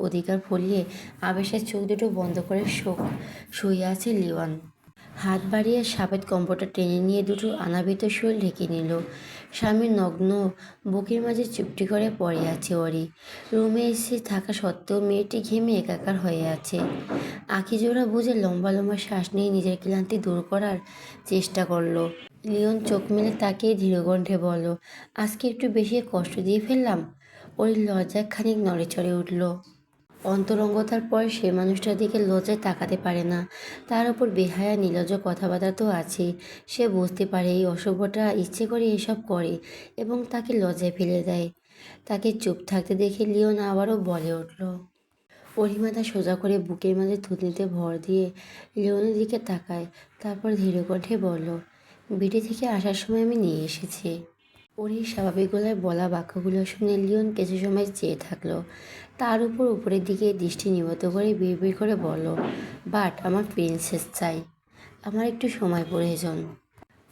অধিকার ফলিয়ে আবেশের চোখ দুটো বন্ধ করে শুয়ে আছে লিওন। হাত বাড়িয়ে সাবেদ কম্বলটা টেনে নিয়ে দুটো অনাবৃত শরীর ঢেকে নিল। স্বামীর নগ্ন বুকের মাঝে চুপটি করে পড়ে আছে ওরি। রুমে এসে থাকা সত্ত্বেও মেয়েটি ঘেমে একাকার হয়ে আছে। আঁখি জোড়া বুঝে লম্বা লম্বা শ্বাস নিয়ে নিজের ক্লান্তি দূর করার চেষ্টা করলো। লিওন চোখ মেলে তাকিয়ে ধীরকণ্ঠে বলল, আজকে একটু বেশি কষ্ট দিয়ে ফেললাম। ওর লজ্জায় খানিক নড়েচড়ে উঠল। অন্তরঙ্গতার পর সে মানুষটার দিকে লজ্জায় তাকাতে পারে না। তার উপর বেহায়া নির্লজ্জ কথাবার্তা তো আছেই। সে বুঝতে পারে এই অসভ্যটা ইচ্ছে করে এসব করে এবং তাকে লজ্জায় ফেলে দেয়। তাকে চুপ থাকতে দেখে লিওন আবারও বলে উঠল। অরিমাথা সোজা করে বুকের মাঝে থুতনিতে ভর দিয়ে লিওনের দিকে তাকায়, তারপর ধীর কণ্ঠে বলল, বিটি থেকে আসার সময় আমি নিয়ে এসেছি। ওরই স্বাভাবিক গলায় বলা বাক্যগুলো শুনে লিওন কিছু সময় চেয়ে থাকলো। তার উপর উপরের দিকে দৃষ্টি নিবদ্ধ করে বিড়বিড় করে বলল, বাট আমার প্রিন্সেস চাই। আমার একটু সময় প্রয়োজন।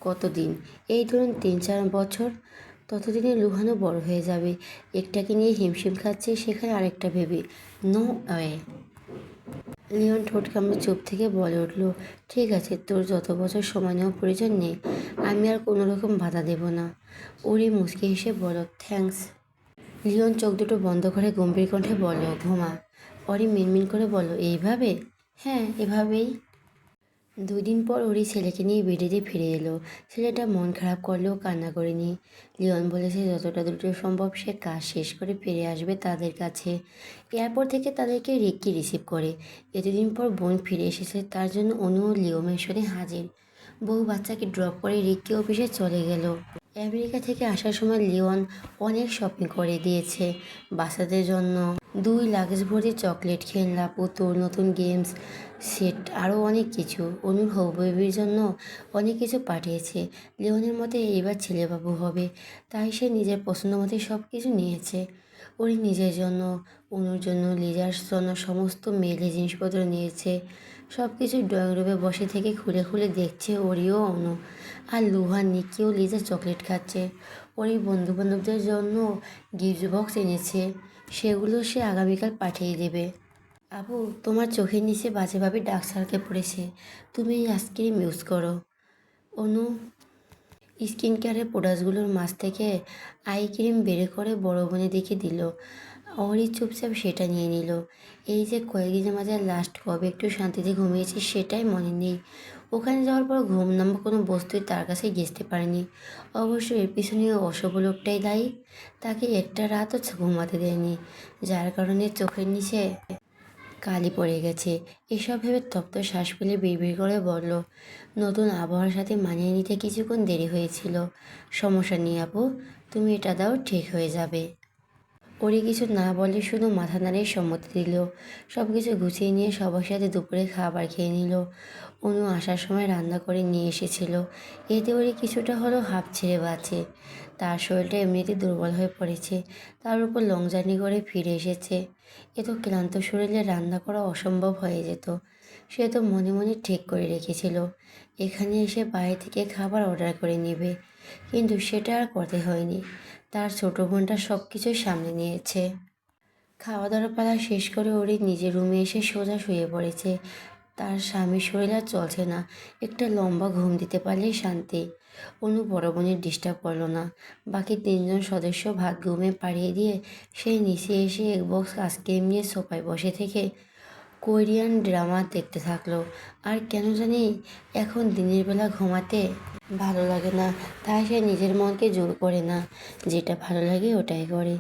কতদিন? এই ধরুন 3-4 বছর। ততদিনে লুহানো বড় হয়ে যাবে। একটাকে নিয়ে হিমশিম খাচ্ছে, সেখানে আরেকটা ভেবে নো ওয়ে। লিওন ঠোঁট কামড়ে চুপ থেকে বলে উঠল, ঠিক আছে, তোর যত বছর সময় নেওয়ার প্রয়োজন নেই। আমি আর কোনো রকম বাধা দেব না। ওরি মুচকি হেসে বলল, থ্যাঙ্কস। লিওন চোখ দুটো বন্ধ করে গম্ভীর কণ্ঠে বলল, ঘুমা। অরি মিনমিন করে বলল, এইভাবে? হ্যাঁ, এভাবেই। 2 দিন পর ওরই ছেলেকে নিয়ে বেডে ফিরে এলো। ছেলেটা মন খারাপ করলেও কান্না করেনি। লিওন বলেছে যতটা দ্রুত সম্ভব সে কাজ শেষ করে ফিরে আসবে তাদের কাছে। এয়ারপোর্ট থেকে তাদেরকে রিক্কি রিসিভ করে। এতদিন পর বোন ফিরে এসেছে, তার জন্য অনু ও লিও মেশনে হাজির। বউ বাচ্চাকে ড্রপ করে রিক্কি অফিসে চলে গেল। আমেরিকা থেকে আসার সময় লিওন অনেক শপিং করে দিয়েছে বাচ্চাদের জন্য। 2 লাগেজ ভর্তি চকলেট, খেলনা, পুতুল, নতুন গেমস সেট, আরও অনেক কিছু। অনুর হবু বেবির জন্য অনেক কিছু পাঠিয়েছে। লিওনের মতে এবার ছেলেবাবু হবে, তাই সে নিজের পছন্দ মতো সব কিছু নিয়েছে। ওর নিজের জন্য, অনুর জন্য, লিজার জন্য সমস্ত মেয়েলি জিনিসপত্র নিয়েছে। সব কিছু ড্রয়িং রুমে বসে থেকে খুলে খুলে দেখছে ওরিও অনু। আর লুহা, নিকি ও লিজা চকলেট খাচ্ছে। ওর বন্ধুবান্ধবদের জন্য গিফট বক্স এনেছে, সেগুলো সে আগামীকাল পাঠিয়ে দেবে। আপু, তোমার চোখের নিচে বাজেভাবে ডার্ক সার্কেল পড়েছে, তুমি এই আইসক্রিম ইউজ করো। অনু স্কিন কেয়ারের প্রোডাক্টগুলোর মাছ থেকে আই ক্রিম বের করে বড় বোনের দিকে দিল। অরি চুপচাপ সেটা নিয়ে নিল। এই যে কয়েকদিনের মাঝে লাস্ট কবে একটু শান্তিতে ঘুমিয়েছি সেটাই মনে নেই। ওখানে যাওয়ার পর ঘুম নামা কোনো বস্তুই তার কাছে ঘেঁচতে পারেনি। অবশ্য এর পিছনে অশুভ লোকটাই দায়ী। তাকে একটা রাতও ঘুমাতে দেয়নি, যার কারণে চোখের নিচে কালি পড়ে গেছে। এসব ভেবে তপ্ত শ্বাস ফেলে বিড়বিড় করে বলল, নতুন আবহাওয়ার সাথে মানিয়ে নিতে কিছুক্ষণ দেরি হয়েছিল। সমস্যা নেই আপু, তুমি এটা দাও, ঠিক হয়ে যাবে। ওরি কিছু না বলে শুধু মাথা নাড়িয়ে সম্মতি দিল। সব কিছু গুছিয়ে নিয়ে সবার সাথে দুপুরে খাবার খেয়ে নিল। অনু আসার সময় রান্না করে নিয়ে এসেছিল। এতে ওরি কিছুটা হলেও হাঁপ ছেড়ে বাঁচে। তার শরীরটা এমনিতে দুর্বল হয়ে পড়েছে, তার উপর লং জার্নি করে ফিরে এসেছে। এত ক্লান্ত শরীরে রান্না করা অসম্ভব হয়ে যেত। সে তো মনে মনে ঠিক করে রেখেছিল এখানে এসে বাইরে থেকে খাবার অর্ডার করে নেবে, কিন্তু সেটা আর করতে হয়নি। তার ছোট বোনটা সব কিছুই সামনে নিয়েছে। খাওয়া দাওয়ার পালা শেষ করে ওরি নিজের রুমে এসে সোজা শুয়ে পড়েছে। তার স্বামীর শরীর আর চলছে না, একটা লম্বা ঘুম দিতে পারলেই শান্তি। অনু বড় বোনের ডিস্টার্ব করলো না। বাকি তিনজন সদস্য ভাত ঘুমে পাড়িয়ে দিয়ে সেই নিচে এসে এক বক্স আইসক্রিম নিয়ে সোফায় বসে থেকে কোরিয়ান ড্রামা দেখতে থাকলো। আর কেন জানি এখন দিনের বেলা ঘুমাতে ভালো লাগে না, তাই সে নিজের মনকে জোর করে না, যেটা ভালো লাগে ওটাই করে।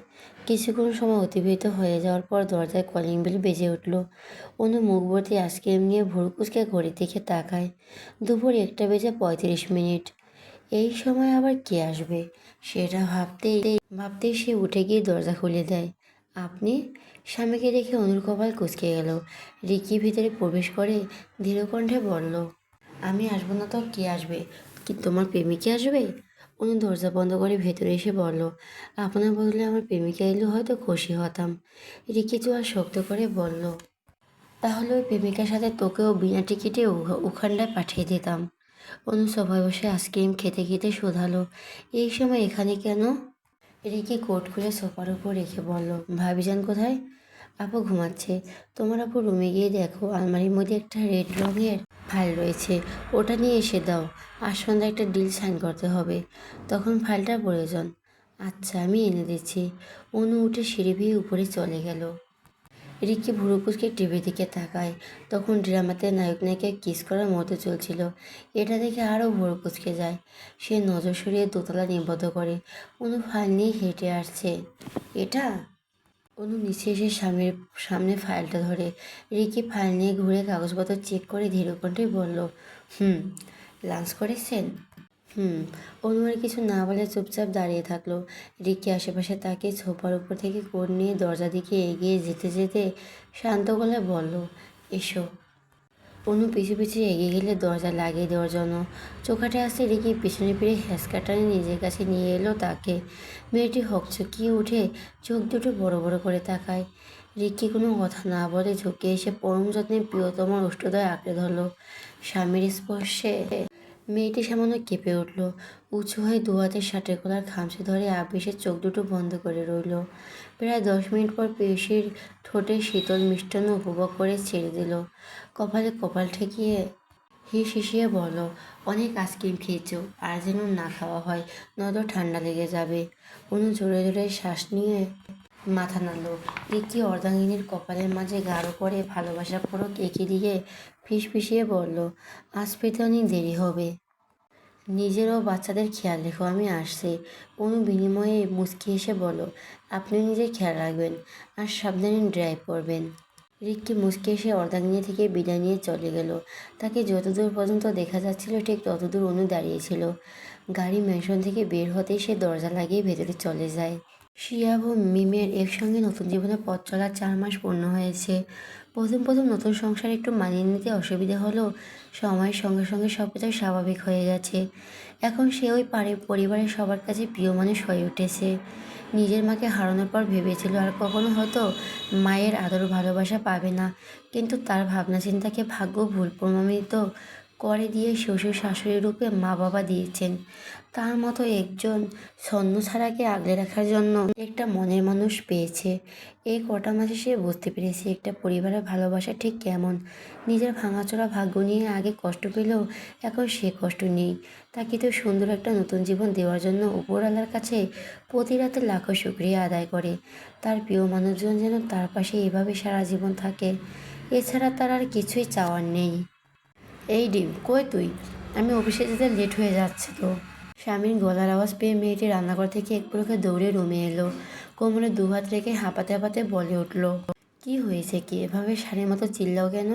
কিছুক্ষণ সময় অতিবাহিত হয়ে যাওয়ার পর দরজায় কলিং বেল বেজে উঠল। অনু মুখ ভর্তি আইসক্রিম নিয়ে ভুরু কুচকে ঘড়ির দিকে তাকায়। দুপুর 1:35। এই সময় আবার কে আসবে সেটা ভাবতেই সে উঠে গিয়ে দরজা খুলে দেয়। আপনি? স্বামীকে দেখে অনুর কপাল কুঁচকে গেল। রিকি ভিতরে প্রবেশ করে ধীর কণ্ঠে বলল, আমি আসবো না তো কে আসবে? কি তোমার প্রেমিকা আসবে? অনু দরজা বন্ধ করে ভেতরে এসে বলল, আপনার বদলে আমার প্রেমিকা এলে হয়তো খুশি হতাম। রিকি জোয়ার শক্ত করে বলল, তাহলে ওই প্রেমিকার সাথে তোকেও বিনা টিকিটে উখান্ডায় পাঠিয়ে দিতাম। অনু সোফায় বসে আইসক্রিম খেতে খেতে শোধালো, এই সময় এখানে কেন? রিকি কোট খুলে সোফার উপর রেখে বলল, ভাবিজান কোথায়? আপু ঘুমাচ্ছে। তোমার আপু রুমে গিয়ে দেখো, আলমারির মধ্যে একটা রেড রঙের ফাইল রয়েছে, ওটা নিয়ে এসে দাও। আজ সন্ধ্যায় একটা ডিল সাইন করতে হবে, তখন ফাইলটার প্রয়োজন। আচ্ছা, আমি এনে দিচ্ছি। অনু উঠে সিঁড়ি বেয়ে উপরে চলে গেল। রিকি ভুরু কুচকে টিভির দিকে তাকায়। তখন ড্রামাতে নায়ক নায়িকা কিস করার মতো চলছিল। এটা দেখে আরও ভুরু কুচকে যায়। সে নজর সরিয়ে দোতলা নিবদ্ধ করে। অনু ফাইল নিয়ে হেঁটে আসছে। এটা? অনু নিচে এসে সামনে ফাইলটা ধরে। রিকি ফাইল নিয়ে ঘুরে কাগজপত্র চেক করে ধীর কণ্ঠে বলল, লাঞ্চ করেছেন? অনু আর কিছু না বলে চুপচাপ দাঁড়িয়ে থাকলো। রিকি আশেপাশে তাকিয়ে সোফার উপর থেকে কোট নিয়ে দরজা দিকে এগিয়ে যেতে যেতে শান্ত গলায় বলল, এসো। অনু পিছু পিছু এগিয়ে গেলে দরজা লাগিয়ে দেওয়ার জন্য। চোখাটে আসতে রিকি পিছনে ফিরে হ্যাঁচকা টানে নিজের কাছে নিয়ে এলো তাকে। মেয়েটি হকচকিয়ে উঠে চোখ দুটো বড় বড় করে তাকায়। রিকি কোনো কথা না বলে ঝুঁকে এসে পরম যত্নে প্রিয়তমার ওষ্ঠদ্বয় আঁকড়ে ধরল। স্বামীর স্পর্শে মেয়েটি সামান্য কেঁপে উঠল। উঁচু হয়ে দু হাতের শার্টের কলার খামচে ধরে আবেশে চোখ দুটো বন্ধ করে রইল। প্রায় 10 মিনিট পর পেশির ঠোঁটে শীতল মিষ্টান্ন উপভোগ করে ছেড়ে দিল। কপালে কপাল ঠেকিয়ে হিস হিসিয়ে বলল, অনেক আইসক্রিম খেয়েছ, আর যেন না খাওয়া হয়, নয়তো ঠান্ডা লেগে যাবে। অনু জোরে জোরে শ্বাস নিয়ে মাথা নাড়ল। রিকি অর্ধাঙ্গিনীর কপালের মাঝে গাঢ় করে ভালোবাসার পরক এঁকে দিয়ে ফিসফিসিয়ে বলল, আজ পেতে অনেক দেরি হবে। নিজের ও বাচ্চাদের খেয়াল রেখো, আমি আসছি। অনু বিনিময়ে মুচকি এসে বলল, আপনিও নিজের খেয়াল রাখবেন, আর সাবধানে ড্রাইভ করবেন। রিক্কি মুচকি এসে অর্ধাঙ্গিনী থেকে বিদায় নিয়ে চলে গেল। তাকে যতদূর পর্যন্ত দেখা যাচ্ছিল ঠিক ততদূর অনু দাঁড়িয়েছিল। গাড়ি ম্যানশন থেকে বের হতেই সে দরজা লাগিয়ে ভেতরে চলে যায়। শিয়াব ও মিমের একসঙ্গে নতুন জীবনে পথ চলার 4 মাস পূর্ণ হয়েছে। প্রথম প্রথম নতুন সংসারে একটু মানিয়ে নিতে অসুবিধা হলেও সময়ের সঙ্গে সঙ্গে সব কিছু স্বাভাবিক হয়ে গেছে। এখন সে ওই পরিবারের সবার কাছে প্রিয় মানুষ হয়ে উঠেছে। নিজের মাকে হারানোর পর ভেবেছিল আর কখনো হয়তো মায়ের আদর ভালোবাসা পাবে না, কিন্তু তার ভাবনা চিন্তাকে ভাগ্য ভুল প্রমাণিত করে দিয়ে শ্বশুর শাশুড়ি রূপে মা বাবা দিয়েছেন। তার মতো একজন ছন্নছাড়াকে আগলে রাখার জন্য একটা মনের মানুষ পেয়েছে। এই কটা মাসে সে বুঝতে পেরেছে একটা পরিবারের ভালোবাসা ঠিক কেমন। নিজের ভাঙাচোরা ভাগ্য নিয়ে আগে কষ্ট পেলেও এখন সে কষ্ট নেই। তাকে তো সুন্দর একটা নতুন জীবন দেওয়ার জন্য উপরওয়ালার কাছে প্রতি রাতে লাখো শুকরিয়া আদায় করে। তার প্রিয় মানুষজন যেন তার পাশে এভাবে সারা জীবন থাকে, এছাড়া তার আর কিছুই চাওয়ার নেই। এই ডিম, কই তুই? আমি অফিসে যেতে লেট হয়ে যাচ্ছে তো। স্বামীর গলার আওয়াজ পেয়ে মেয়েটি রান্নাঘর থেকে এক প্রকার দৌড়ে রুমে এলো। কোমরে দুহাত রেখে হাঁপাতে হাঁপাতে বলে উঠল, কি হয়েছে, কি এভাবে শাড়ির মতো চিল্লাও কেন?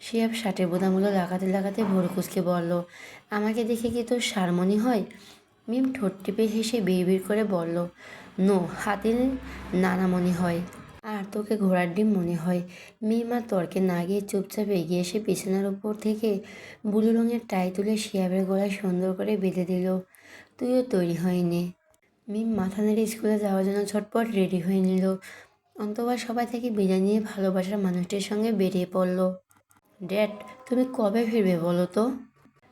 শিয়াব শার্টের বোতামগুলো লাগাতে লাগাতে ভোর কুচকে বলল, আমাকে দেখে কি তোর সার মনে হয়? মিম ঠোঁট টিপে হেসে বিড়বিড় করে বলল, নো, হাতির নানা মনে হয়, আর তোকে ঘোড়ার ডিম মনে হয়। মিম আর তর্কে না গিয়ে চুপচাপ এগিয়ে এসে বিছানার উপর থেকে ব্লু রঙের টাই তুলে শিয়াবের গলায় সুন্দর করে বেঁধে দিল। তুইও তৈরি হয়নি। মিম মাথা নেড়ে স্কুলে যাওয়ার জন্য ঝটপট রেডি হয়ে নিল। অন্তবার সবাই থেকে বিদায় নিয়ে ভালোবাসার মানুষটির সঙ্গে বেরিয়ে পড়ল। ড্যাড, তুমি কবে ফিরবে বলো তো?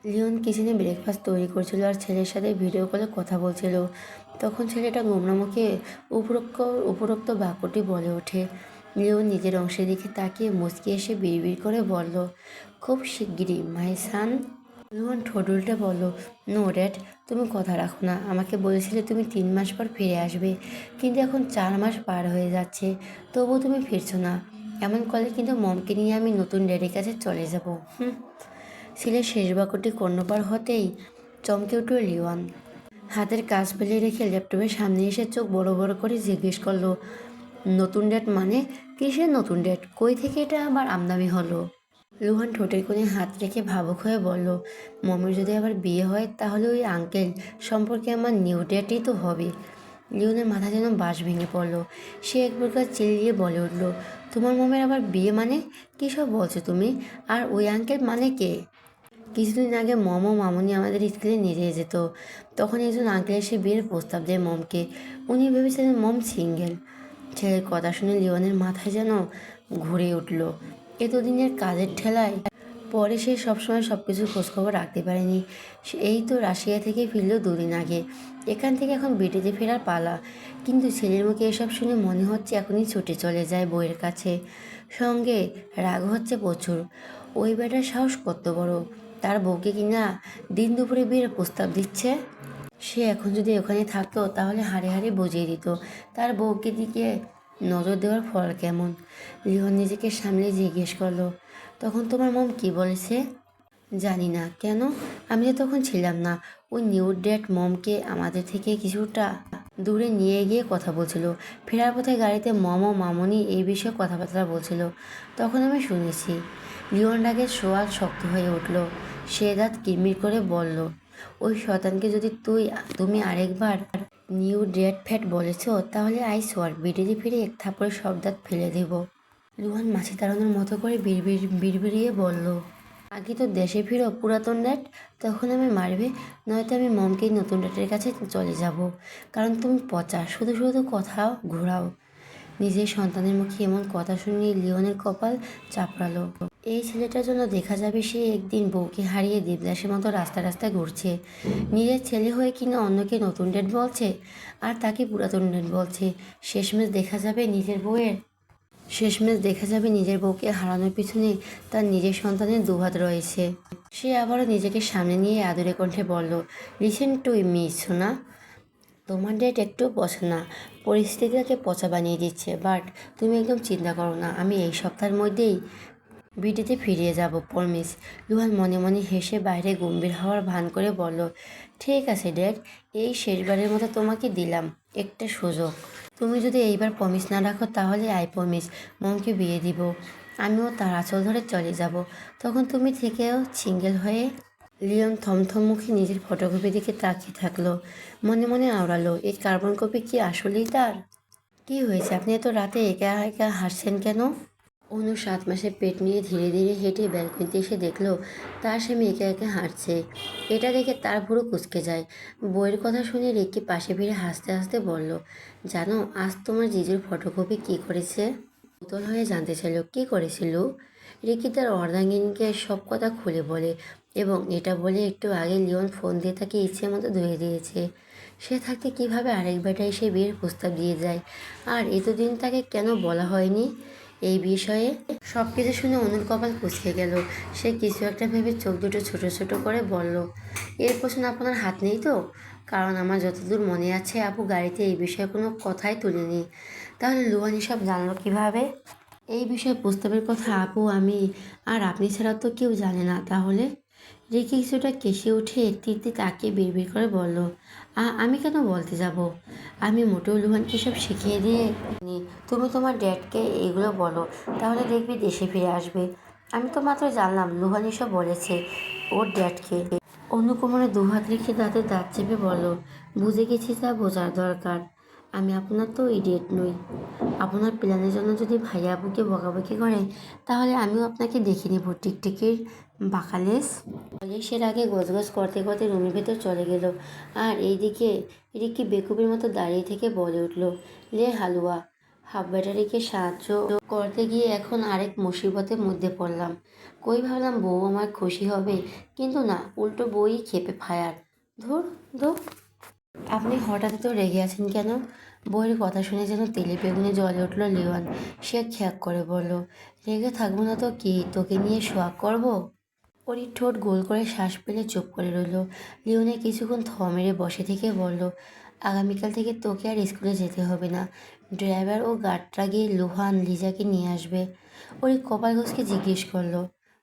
লিওন কিচেনে ব্রেকফাস্ট তৈরি করছিল আর ছেলের সাথে ভিডিও কলে কথা বলছিল। তখন ছেলেটা গোমরা মুখে উপরোক্ত বাক্যটি বলে ওঠে, লিওন নিজের অংশের দিকে তাকিয়ে মুচকি এসে বিড়বিড় করে বলল, খুব শিগগিরই মাই সান। লিওন ঠোঁট উল্টে বলল, নো ড্যাড, তুমি কথা রাখো না। আমাকে বলেছিলে তুমি 3 মাস পর ফিরে আসবে, কিন্তু এখন 4 মাস পার হয়ে যাচ্ছে, তবুও তুমি ফিরছো না। এমন করলে কিন্তু মমকে নিয়ে আমি নতুন ড্যাডির কাছে চলে যাব। ছেলের শেষ বাক্যটি কর্ণপার হতেই চমকে উঠল লিওয়ান। হাতের কাজ ফেলে রেখে ল্যাপটপের সামনে এসে চোখ বড় বড় করে জিজ্ঞেস করলো, নতুন ডেট মানে? কিসের নতুন ডেট? কই থেকে এটা আবার আমদামি হলো? রুহান ঠোঁটের কোণে হাত রেখে ভাবুক হয়ে বলল, মমির যদি আবার বিয়ে হয় তাহলে ওই আঙ্কেল সম্পর্কে আমার নিউ ডেটই তো হবে। লিওনের মাথা যেন বাঁশ ভেঙে পড়ল। সে এক প্রকার চিল্লিয়ে বলে উঠল, তোমার মমের আবার বিয়ে মানে? কী সব বলছো তুমি? আর ওই আঙ্কেল মানে কে? কিছুদিন আগে মম ও মামুনি আমাদের স্কুলে নিয়ে যেত, তখন একজন আঙ্কেল এসে বিয়ের প্রস্তাব দেয় মমকে। উনি ভেবেছিলেন মম সিঙ্গেল। ছেলের কথা শুনে লিওনের মাথায় যেন ঘুরে উঠল। এতদিনের কাজের ঠেলায় পরে সে সবসময় সব কিছুর খোঁজখবর রাখতে পারেনি। এই তো রাশিয়া থেকে ফিরল 2 দিন আগে। এখান থেকে এখন বিটিতে ফেরার পালা। কিন্তু ছেলের মুখে এসব শুনে মনে হচ্ছে এখনই ছুটে চলে যায় বউয়ের কাছে। সঙ্গে রাগ হচ্ছে প্রচুর। ওই বেটার সাহস কত বড়, তার বউকে কিনা দিন দুপুরে বিয়ের প্রস্তাব দিচ্ছে। সে এখন যদি ওখানে থাকতো তাহলে হাড়ে হাড়ে বুঝিয়ে দিত তার বউকে দিকে নজর দেওয়ার ফল কেমন। লিওন নিজেকে সামলে জিজ্ঞেস করলো, তখন তোমার মম কি বলেছে? জানি না। কেন? আমি তো তখন ছিলাম না। ওই নিউ ডেট মমকে আমাদের থেকে কিছুটা দূরে নিয়ে গিয়ে কথা বলছিল। ফেরার পথে গাড়িতে মম ও মামনি এই বিষয়ে কথাবার্তা বলছিল, তখন আমি শুনেছি। লিওন রাগের সোয়াল শক্ত হয়ে উঠল। সে দাঁত কিরমির করে বলল, ওই শয়তানকে যদি তুমি আরেকবার নিউ ডেট ফ্যাট বলেছ তাহলে আই সোয়ার বিড়িতে ফিরে এক থাপড়ে সব দাঁত ফেলে দেব। লুহান মাছি তাড়ানোর মতো করে বিড়বিড়িয়ে বলল, আগে তো দেশে ফিরো পুরাতন ড্যাট, তখন আমি মারবে, নয়তো আমি মমকেই নতুন ড্যাটের কাছে চলে যাব। কারণ তুমি পচা, শুধু শুধু কথা ঘোরাও। নিজের সন্তানের মুখে এমন কথা শুনিয়ে লিওনের কপাল চাপড়ালো। এই ছেলেটার জন্য দেখা যাবে সে একদিন বউকে হারিয়ে দেবদাসের মতো রাস্তায় ঘুরছে। নিজের ছেলে হয়ে কিনা অন্যকে নতুন ডেট বলছে, আর তাকে পুরাতন ডেট বলছে। শেষমেশ দেখা যাবে নিজের বউকে হারানোর পিছনে তার নিজের সন্তানের দুহাত রয়েছে। সে আবারও নিজেকে সামনে নিয়ে আদুরে কণ্ঠে বলল, লিসেন টু মি সোনা, তোমার ডেট একটু পছন্দ না, পরিস্থিতিটাকে পচা বানিয়ে দিচ্ছে, বাট তুমি একদম চিন্তা করো না, আমি এই সপ্তাহের মধ্যেই বিটিতে ফিরে যাব, প্রমিস। লুহান মনে মনে হেসে বাইরে গম্ভীর হওয়ার ভান করে বলল, ঠিক আছে ড্যাড, এই শেষবারের মতো তোমাকে দিলাম একটা সুযোগ। তুমি যদি এইবার প্রমিস না রাখো তাহলে আই প্রমিস মমকে বিয়ে দিব। আমিও তার আঁচল ধরে চলে যাব। তখন তুমি থেকেও সিঙ্গেল হয়ে। লিওন থমথম মুখে নিজের ফটোকপি দিকে তাকিয়ে থাকলো। মনে মনে আওড়ালো, এই কার্বন কপি কি আসলেই তার? কি হয়েছে, আপনি এত রাতে একা একা হাসছেন কেন? অনু 7 মাসের পেট নিয়ে ধীরে ধীরে হেঁটে ব্যালকনিতে এসে দেখলো তার স্বামী একা একা হাঁটছে। এটা দেখে তার ভুরু কুঁচকে যায়। বইয়ের কথা শুনে রিক্কি পাশে ফিরে হাসতে হাসতে বলল, জানো আজ তোমার জিজুর ফটোকপি কি করেছে? উতল হয়ে জানতে চাইল, কি করেছিল? রিক্কি তার অর্ধাঙ্গিনীকে সব কথা খুলে বলে, এবং এটা বলে একটু আগে লিওন ফোন দিয়ে তাকে ইচ্ছে মতো ধুয়ে দিয়েছে। সে থাকতে কিভাবে আরেক বেটা এসে বিয়ের প্রস্তাব দিয়ে যায়, আর এতদিন তাকে কেন বলা হয়নি এই বিষয়ে? সব কিছু শুনে অনুর কপাল কুঁচকে গেল। সে কিছু একটা ভেবে চোখ দুটো ছোট ছোট করে বলল, এর পেছনে আপনার হাত নেই তো? কারণ আমার যতদূর মনে আছে আপু গাড়িতে এই বিষয়ে কোনো কথাই তুলেনি। তাহলে লুহান সব জানলো কিভাবে? এই বিষয়ে প্রস্তাবের কথা আপু, আমি আর আপনি ছাড়া তো কেউ জানে না। তাহলে? রিকি কিছুটা কেসে উঠে একটি তাকিয়ে বিড়বিড় করে বলল, আমি কেন বলতে যাব? আমি মোটেও লুহানকে সব শিখিয়ে দিয়ে নি। তুমি তোমার ড্যাডকে এগুলো বলো, তাহলে দেখবি দেশে ফিরে আসবে। আমি তো মাত্র জানলাম লুহান এসব বলেছে ওর ড্যাডকে। অনু কোমরে দুহাত রেখে দাঁতে দাঁত চেপে বলল, বুঝে গেছি, তা বোঝার দরকার। আমি আপনার তো ইডিয়েট নই। আপনার প্ল্যানের জন্য যদি ভাইয়া আপুকে বকাবকি করে তাহলে আমিও আপনাকে দেখে নেব টিকটিকির বাকালেস। বলে সে আগে গজগজ করতে করতে রুমের ভেতর চলে গেল। আর এইদিকে রিক্কি বেকুবের মতো দাঁড়িয়ে থেকে বলে উঠল, লে হালুয়া। হাফ ব্যাটারিকে সাহায্য করতে গিয়ে এখন আরেক মুসিবতের মধ্যে পড়লাম। কই ভাবলাম বউ আমার খুশি হবে, কিন্তু না, উল্টো বউই খেপে ফায়ার। ধুর ধুর। আপনি হঠাৎ তো রেগে আছেন কেন? বউয়ের কথা শুনে যেন তেলে বেগুনে জ্বলে উঠল লিওন। সে খ্যাক করে বলল, রেগে থাকবো না তো কি, তোকে নিয়ে সোয়াগ করবো? ওরই ঠোঁট গোল করে শ্বাস ফেলে চুপ করে রইল। লিওনে কিছুক্ষণ থ মেরে বসে থেকে বলল, আগামীকাল থেকে তোকে আর স্কুলে যেতে হবে না। ড্রাইভার ও গার্ডরা গিয়ে লুহান লিজাকে নিয়ে আসবে। ওরই কপাল ঘষকে জিজ্ঞেস করলো,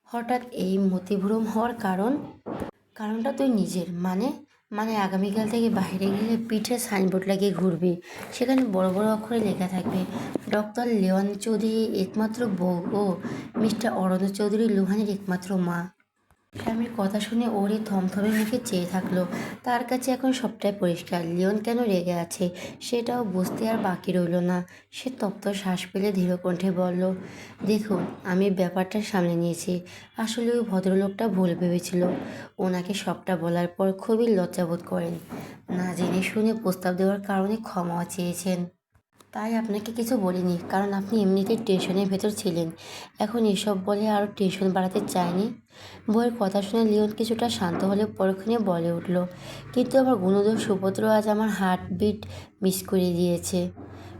হঠাৎ এই মতিভ্রম হওয়ার কারণ? কারণটা তুই নিজের, মানে আগামীকাল থেকে বাইরে গেলে পিঠে সাইনবোর্ড লাগিয়ে ঘুরবি। সেখানে বড় বড় অক্ষরে লেখা থাকবে, ডক্টর লিওন চৌধুরী একমাত্র বউ ও মিস্টার অরণ্য চৌধুরী লুহানের একমাত্র মা। স্বামীর কথা শুনে ওরই থমথমে মুখে চেয়ে থাকলো। তার কাছে এখন সবটাই পরিষ্কার। লিওন কেন রেগে আছে সেটাও বুঝতে আর বাকি রইল না। সে তপ্ত শ্বাস ফেলে ধীর কণ্ঠে বলল, দেখুন, আমি ব্যাপারটা সামলে নিয়েছি। আসলে ওই ভদ্রলোকটা ভুল ভেবেছিল। ওনাকে সবটা বলার পর খুবই লজ্জাবোধ করেন। না জেনে শুনে প্রস্তাব দেওয়ার কারণে ক্ষমাও চেয়েছেন। তাই আপনাকে কিছু বলিনি, কারণ আপনি এমনিতেই টেনশনের ভেতর ছিলেন। এখন এসব বলে আরও টেনশন বাড়াতে চাইনি। বউয়ের কথা শুনে লিওন কিছুটা শান্ত হলে পরক্ষণে বলে উঠল, কিন্তু আমার গুণধর সুপুত্র আজ আমার হার্টবিট মিস করে দিয়েছে।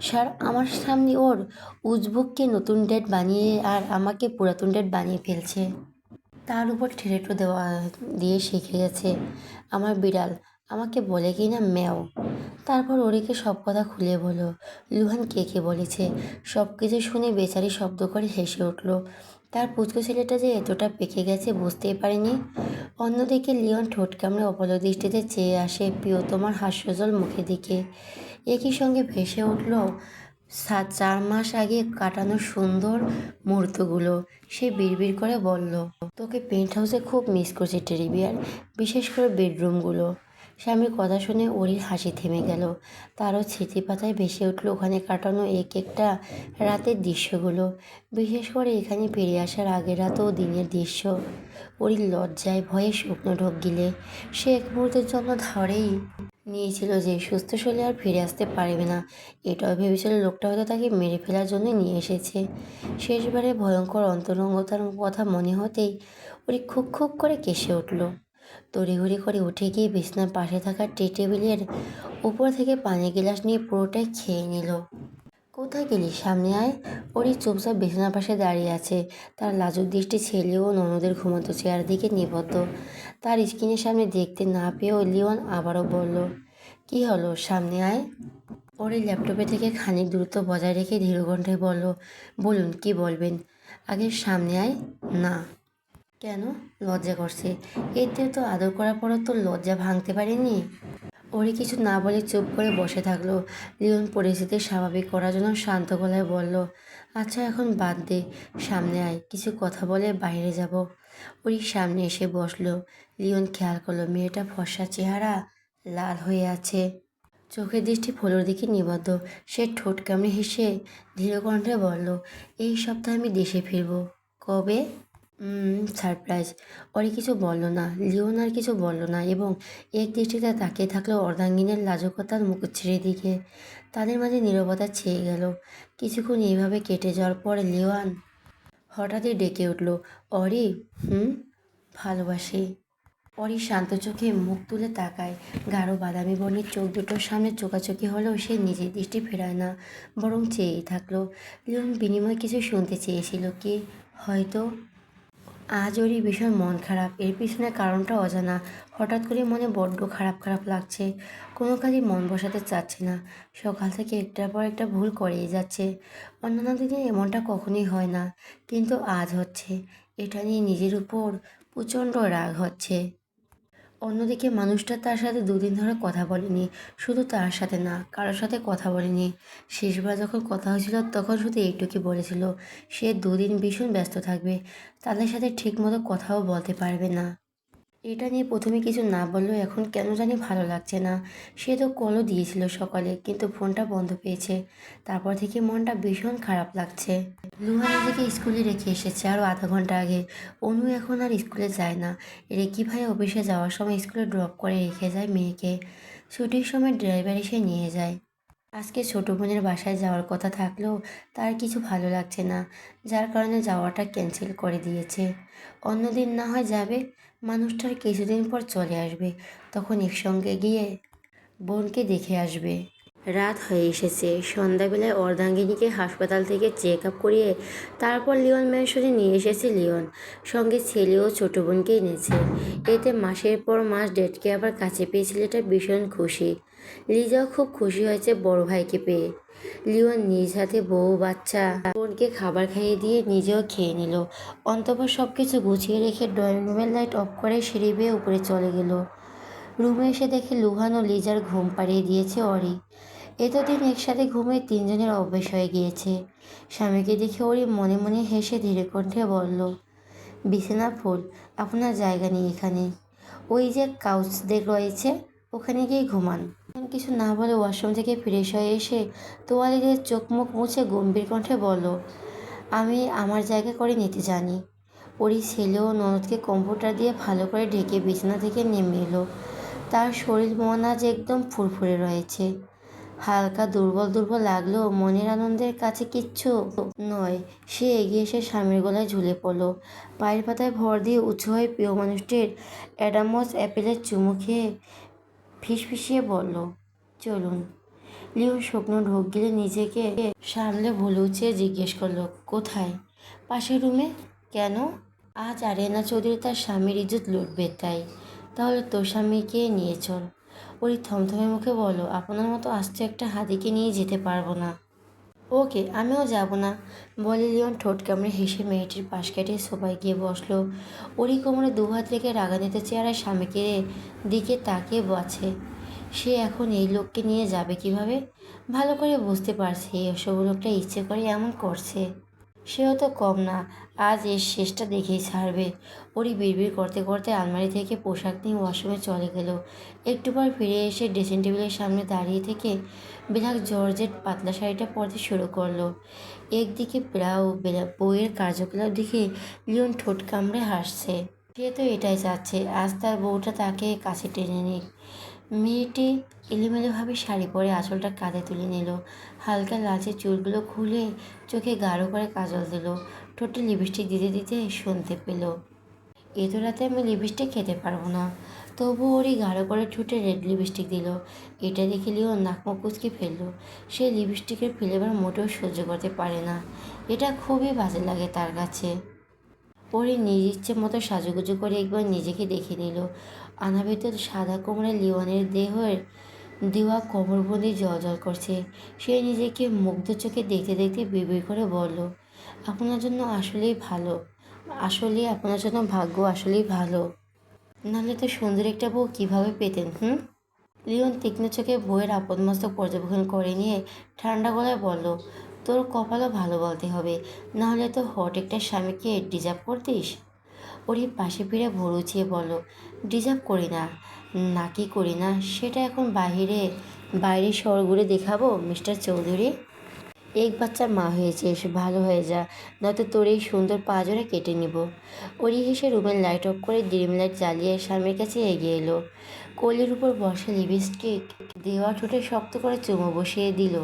স্যার, আমার সামনে ওর উজবুককে নতুন ডেট বানিয়ে আর আমাকে পুরাতন ডেট বানিয়ে ফেলছে। তার উপর ঠেলেটো দেওয়া দিয়ে শিখে গেছে। আমার বিড়াল আমাকে বলে কি না ম্যাও। তারপর ওরিকে সব কথা খুলে বলল। লুহান কে বলেছে। সব কিছু শুনে বেচারি শব্দ করে হেসে উঠল। তার পুচকু ছেলেটা যে এতটা পেকে গেছে বুঝতেই পারেনি। অন্যদিকে লিওন ঠোঁট কামড়ে অপলক দৃষ্টিতে চেয়ে আসে প্রিয়তমার হাস্যজল মুখের দিকে। একই সঙ্গে ভেসে উঠল 4 মাস আগে কাটানো সুন্দর মুহূর্তগুলো। সে বিড়বিড় করে বলল, তোকে পেন্ট হাউসে খুব মিস করছে টেডি বিয়ার, বিশেষ করে বেডরুমগুলো। স্বামীর কথা শুনে ওরির হাসি থেমে গেল। তারও স্মৃতি পাতায় ভেসে উঠল ওখানে কাটানো এক একটা রাতের দৃশ্যগুলো, বিশেষ করে এখানে ফিরে আসার আগের রাত ও দিনের দৃশ্য। ওরির লজ্জায় ভয়ে শুকনো ঢোক গিলে সে এক মুহূর্তের জন্য ধরেই নিয়েছিল যে সুস্থ শরীরে আর ফিরে আসতে পারবে না। এটাও ভেবেছিল লোকটা হয়তো তাকে মেরে ফেলার জন্য নিয়ে এসেছে। শেষবারে ভয়ঙ্কর অন্তরঙ্গতার কথা মনে হতেই ওরি খুব খুব করে কেসে উঠল। তড়িঘড়ি করে উঠে গিয়ে বিছানার পাশে থাকা টি টেবিলের উপর থেকে পানির গ্লাস নিয়ে পুরোটাই খেয়ে নিল। কোথায় গেলি, সামনে আয়। ওরই চুপচাপ বিছানার পাশে দাঁড়িয়ে আছে। তার লাজুক দৃষ্টি ছেলে ও ননদের ঘুমন্ত চেয়ার দিকে নিবদ্ধ। তার স্ক্রিনের সামনে দেখতে না পেয়েও লিওন আবারও বলল, কি হলো, সামনে আয়। ওরই ল্যাপটপে থেকে খানিক দূরত্ব বজায় রেখে ধীর কণ্ঠে বলল, বলুন কি বলবেন। আগে সামনে আয়। না। কেন? লজ্জা করছে। এতে তো আদর করার পরও তো লজ্জা ভাঙতে পারেনি। ওরি কিছু না বলে চুপ করে বসে থাকলো। লিওন পরিস্থিতি স্বাভাবিক করার জন্য শান্ত গলায় বলল, আচ্ছা এখন বাদ দে, সামনে আয়, কিছু কথা বলে বাইরে যাব। ওরি সামনে এসে বসলো। লিওন খেয়াল করলো মেয়েটা ফর্সা চেহারা, লাল হয়ে আছে, চোখের দৃষ্টি ফলোর দিকে নিবদ্ধ। সে ঠোঁট কামড়ে হেসে ধীর কণ্ঠে বলল, এই সপ্তাহে আমি দেশে ফিরবো। কবে? সারপ্রাইজ। ওরে কিছু বলল না। লিওন আর কিছু বলল না এবং এক দৃষ্টিতে তাকিয়ে থাকলো অর্ধাঙ্গিনের লাজুকতার মুখচ্ছের দিকে। তাদের মাঝে নীরবতা ছেয়ে গেল। কিছুক্ষণ এইভাবে কেটে যাওয়ার পর লিওন হঠাৎই ডেকে উঠল, অরি। ভালোবাসি। অরি শান্ত চোখে মুখ তুলে তাকায়। গাঢ় বাদামি বর্ণের চোখ দুটোর সামনে চোখাচোখি হলেও সে নিজের দৃষ্টি ফেরায় না, বরং চেয়েই থাকলো। লিওন বিনিময়ে কিছু শুনতে চেয়েছিল কি, হয়তো। আজ ওরই ভীষণ মন খারাপ। এর পিছনে কারণটা অজানা। হঠাৎ করে মনে বড্ড খারাপ খারাপ লাগছে। কোনো কাজে মন বসাতে চাচ্ছে না। সকাল থেকে একটার পর একটা ভুল করেই যাচ্ছে। অন্যান্য দিনে এমনটা কখনোই হয় না, কিন্তু আজ হচ্ছে। এটা নিয়ে নিজের উপর প্রচণ্ড রাগ হচ্ছে। অন্যদিকে মানুষটা তার সাথে 2 দিন ধরে কথা বলেনি। শুধু তার সাথে না, কারোর সাথে কথা বলেনি। শেষবার যখন কথা হয়েছিল তখন শুধু এইটুকুই বলেছিল, সে 2 দিন ভীষণ ব্যস্ত থাকবে, তাদের সাথে ঠিকমতো কথাও বলতে পারবে না। এটা নিয়ে প্রথমে কিছু না বললেও এখন কেন জানি ভালো লাগছে না। সে তো কলও দিয়েছিল সকালে, কিন্তু ফোনটা বন্ধ পেয়েছে। তারপর থেকে মনটা ভীষণ খারাপ লাগছে। লুহা নিজেকে স্কুলে রেখে এসেছে আরও আধা ঘন্টা আগে। অনু এখন আর স্কুলে যায় না। রেকি ভাই অফিসে যাওয়ার সময় স্কুলে ড্রপ করে রেখে যায় মেয়েকে। ছুটির সময় ড্রাইভার এসে নিয়ে যায়। আজকে ছোট বোনের বাসায় যাওয়ার কথা থাকলেও তার কিছু ভালো লাগছে না, যার কারণে যাওয়াটা ক্যান্সেল করে দিয়েছে। অন্যদিন না হয় যাবে। মানুষটার কিছুদিন পর চলে আসবে, তখন একসঙ্গে গিয়ে বোনকে দেখে আসবে। রাত হয়ে এসেছে। সন্ধ্যাবেলায় অর্ধাঙ্গিনীকে হাসপাতাল থেকে চেক আপ করিয়ে তারপর লিওন ম্যানশনে নিয়ে এসেছে লিওন। সঙ্গে ছেলে ও ছোট বোনকে এনেছে। এতে মাসের পর মাস ডেটকে আবার কাছে পেয়ে ছেলেটা ভীষণ খুশি। লিজাও খুব খুশি হয়েছে বড় ভাইকে পেয়ে। লিওন নিজ হাতে বউ বাচ্চা বোনকে খাবার খাইয়ে দিয়ে নিজেও খেয়ে নিল। অন্তঃপর সব কিছু গুছিয়ে রেখে ড্রয়িং রুমের লাইট অফ করে সিঁড়ি বেয়ে উপরে চলে গেল। রুমে এসে দেখে লুহান ও লিজার ঘুম পাড়িয়ে দিয়েছে অরি। এতদিন একসাথে ঘুমিয়ে তিনজনের অভ্যেস হয়ে গিয়েছে। স্বামীকে দেখে অরি মনে মনে হেসে ধীরে কণ্ঠে বলল, বিছানা ফুল, আপনার জায়গা নেই এখানে। ওই যে কাউচ রয়েছে, ওখানে গিয়ে ঘুমান। কিছু না বলে ওয়াশরুম থেকে ফ্রেশ হয়ে এসে তোয়ালে দিয়ে চোখ মুখ মুছে গম্ভীর কণ্ঠে বলল, আমি আমার জায়গা করে নিতে জানি। ওরই ছেলে ও ননদকে কম্পিউটার দিয়ে ভালো করে ঢেকে বিছানা থেকে নেমে এলো। তার শরীর মন আজ একদম ফুরফুরে রয়েছে। হালকা দুর্বল দুর্বল লাগলেও মনের আনন্দের কাছে কিচ্ছু নয়। সে এগিয়ে এসে স্বামীর গলায় ঝুলে পড়ল। পায়ের পাতায় ভর দিয়ে উঁচু হয়ে প্রিয় মানুষটির অ্যাডামস অ্যাপেলের চুমু খেয়ে ফিসফিসিয়ে বলল, চলুন। লিও শুকনো ঢোক গিলে নিজেকে সামলে ভুল উঠিয়ে জিজ্ঞেস করলো, কোথায়? পাশের রুমে। কেন? আজ আরিয়ানা চৌধুরী তার স্বামীর ইজ্জত লুটবে তাই। তাহলে তোর স্বামীকে নিয়ে চল। ওই থমথমে মুখে বলল, আপনার মতো আস্ত একটা হাতিকে নিয়ে যেতে পারবো না। ওকে, আমিও যাব না, বলে লিওন ঠোঁট কামড়ে হেসে মেয়েটির পাশ কেটে সোফায় গিয়ে বসলো। ওরই কোমরে দুহাত রেখে রাগান্বিত চেহারায় স্বামীকে দিকে তাকিয়ে বাছে। সে এখন এই লোককে নিয়ে যাবে কিভাবে? ভালো করে বুঝতে পারছে এই অসব লোকটা ইচ্ছে করে এমন করছে। সেও তো কম না, আজ এর শেষটা দেখেই ছাড়বে। ওরই বিড়বিড় করতে করতে আলমারি থেকে পোশাক নিয়ে ওয়াশরুমে চলে গেল। একটু পর ফিরে এসে ড্রেসিং টেবিলের সামনে দাঁড়িয়ে থেকে ব্ল্যাক জর্জেট পাতলা শাড়িটা পরতে শুরু করলো। একদিকে বইয়ের কার্যকলাপ দেখে লিওন ঠোঁট কামড়ে হাসছে। সে তো এটাই চাচ্ছে, আজ তার বউটা তাকে কাছে টেনে নিক। মেয়েটি এলোমেলোভাবে শাড়ি পরে আঁচলটা কাঁধে তুলে নিল। হালকা লালচে চুলগুলো খুলে চোখে গাঢ় করে কাজল দিল। ঠোঁটে লিপস্টিক দিতে দিতে শুনতে পেল, এত রাতে আমি লিপস্টিক খেতে পারবো না। তবু ওরই গাঢ় করে ঠোঁটে রেড লিপস্টিক দিল। এটা দেখে লিও নাক মুখ কুঁচকে ফেললো। সে লিপস্টিকের ফ্লেভার মোটেও সহ্য করতে পারে না। এটা খুবই বাজে লাগে তার কাছে। ওরই নিজ ইচ্ছে মতো সাজুগুজু করে একবার নিজেকে দেখে নিল। আনাবিত সাদা কোমরে লিওনের দেহের দেওয়া কোমরবন্দি জল করছে। সে নিজেকে মুগ্ধ চোখে দেখতে দেখতে বিড়বিড় করে বলল, আপনার জন্য আসলেই ভালো, আসলেই আপনার জন্য ভাগ্য আসলেই ভালো। নাহলে তো সুন্দর একটা বউ কীভাবে পেতেন? লিওন তীক্ষ্ণ চোখে বউয়ের আপদমস্তক পর্যবেক্ষণ করে নিয়ে ঠান্ডা গলায় বলল, তোর কপালও ভালো বলতে হবে, নাহলে তো হট একটা স্বামীকে ডিজার্ভ করতিস। ওরই পাশে ফিরে ভোর উঠিয়ে বলল, ডিজার্ভ করি না, নাকি করি না সেটা এখন বাইরে শহর ঘুরে দেখাবো মিস্টার চৌধুরী। এক বাচ্চার মা হয়েছিস, ভালো হয়ে যা, নয়তো তোর এই সুন্দর পাঁজরে কেটে নিব। ওরি হেসে রুমের লাইট অফ করে ড্রিম লাইট জ্বালিয়ে স্বামীর কাছে এগিয়ে এলো। কোলের উপর বসে লিপস্টিক দেওয়া ঠোঁটে শক্ত করে চুমো বসিয়ে দিল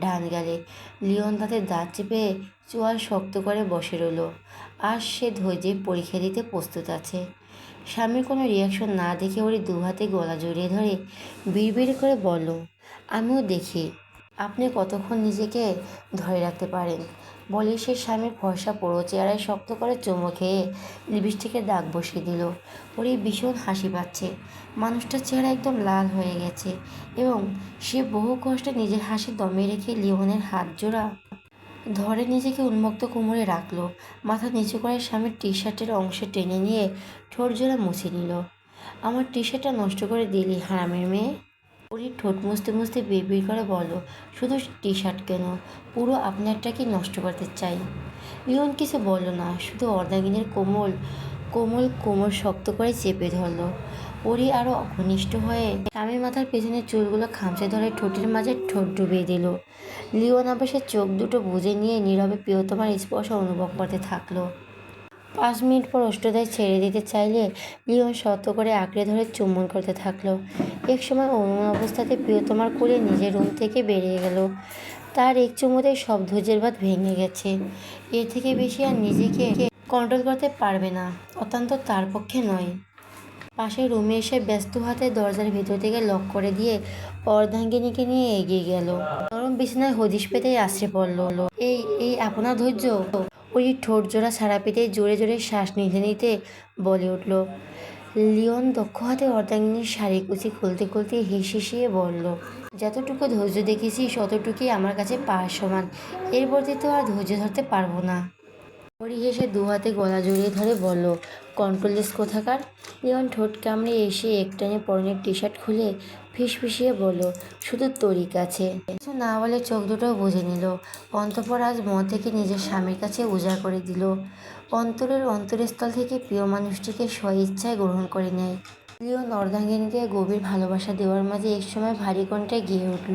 ডান গালে। লিওন তাতে দাঁত চেপে চোয়াল শক্ত করে বসে রইল। আর সে ধৈর্যের পরীক্ষা দিতে প্রস্তুত আছে। স্বামীর কোনো রিয়াকশন না দেখে ওরই দু হাতে গলা জড়িয়ে ধরে বিড়বিড় করে বলল, আমিও দেখি আপনি কতক্ষণ নিজেকে ধরে রাখতে পারেন। বলে সে স্বামীর ফর্সা পুরো চেহারায় শক্ত করে চুমো খেয়ে লিপস্টিকের দাগ বসিয়ে দিল। ওর এই ভীষণ হাসি পাচ্ছে। মানুষটার চেহারা একদম লাল হয়ে গেছে এবং সে বহু কষ্টে নিজের হাসি দমে রেখে লিওনের হাত জোড়া ধরে নিজেকে উন্মুক্ত কোমরে রাখলো। মাথা নিচু করে স্বামীর টি শার্টের অংশে টেনে নিয়ে ঠোঁট জোড়া মুছে নিল। আমার টি শার্টটা নষ্ট করে দিলি হারামের মেয়ে। ওরই ঠোঁট মুছতে মুছতে বিড়বিড় করে বলল, শুধু টি শার্ট কেন, পুরো আপনারটাকে নষ্ট করতে চাই। লিওন কিছু বলল না, শুধু অর্ধাঙ্গিনীর কোমল কোমল কোমর শক্ত করে চেপে ধরল। ওরই আরও ঘনিষ্ঠ হয়ে স্বামীর মাথার পেছনের চুলগুলো খামচে ধরে ঠোঁটের মাঝে ঠোঁট ডুবিয়ে দিল। লিওন আবার চোখ দুটো বুজে নিয়ে নীরবে প্রিয়তমার স্পর্শ অনুভব করতে থাকলো। 5 মিনিট পর ওষ্ঠদায় ছেড়ে দিতে চাইলে লিওন শক্ত করে আঁকড়ে ধরে চুম্বন করতে থাকলো। এক সময় অনুমান অবস্থাতে প্রিয়তমার কোলে নিজের রুম থেকে বেরিয়ে গেল। তার এক চুমুতেই সব ধৈর্যের বাঁধ ভেঙে গেছে। এর থেকে বেশি আর নিজেকে কন্ট্রোল করতে পারবে না, অত্যন্ত তার পক্ষে নয়। পাশের রুমে এসে ব্যস্ত হাতে দরজার ভেতর থেকে লক করে দিয়ে অর্ধাঙ্গিনীকে নিয়ে এগিয়ে গেল। নরম বিছানায় হদিশ পেতেই আছড়ে পড়ল। এই এই আপনার ধৈর্য? ওই ঠোঁট জোড়া ছাড়া পেতে জোরে জোরে শ্বাস নিতে নিতে বলে উঠল। লিওন দক্ষ হাতে অর্ধাঙ্গিনীর শাড়ি কুচি খুলতে খুলতে হিসিয়ে বলল, যতটুকু ধৈর্য দেখেছিস ততটুকুই আমার কাছে পাহাড় সমান। এরপরে তো আর ধৈর্য ধরতে পারবো না। পরি হেসে দু হাতে গলা জড়িয়ে ধরে বলল, কন্ট্রোললেস কোথাকার। লিওন ঠোঁট কামড়ে এসে একটানে পরনের টি শার্ট খুলে ফিসফিসিয়ে বলল, শুধু তোরই কাছে। কিছু না বলে চোখ দুটো বুজে নিল। অন্তঃপর আজ মন থেকে নিজের স্বামীর কাছে উজাড় করে দিল। অন্তরের অন্তরস্থল থেকে প্রিয় মানুষটিকে স্বইচ্ছায় গ্রহণ করে নেয়। লিওন অর্ধাঙ্গিনীকে গভীর ভালোবাসা দেওয়ার মাঝে একসময় ভারী কণ্ঠে গেয়ে উঠল,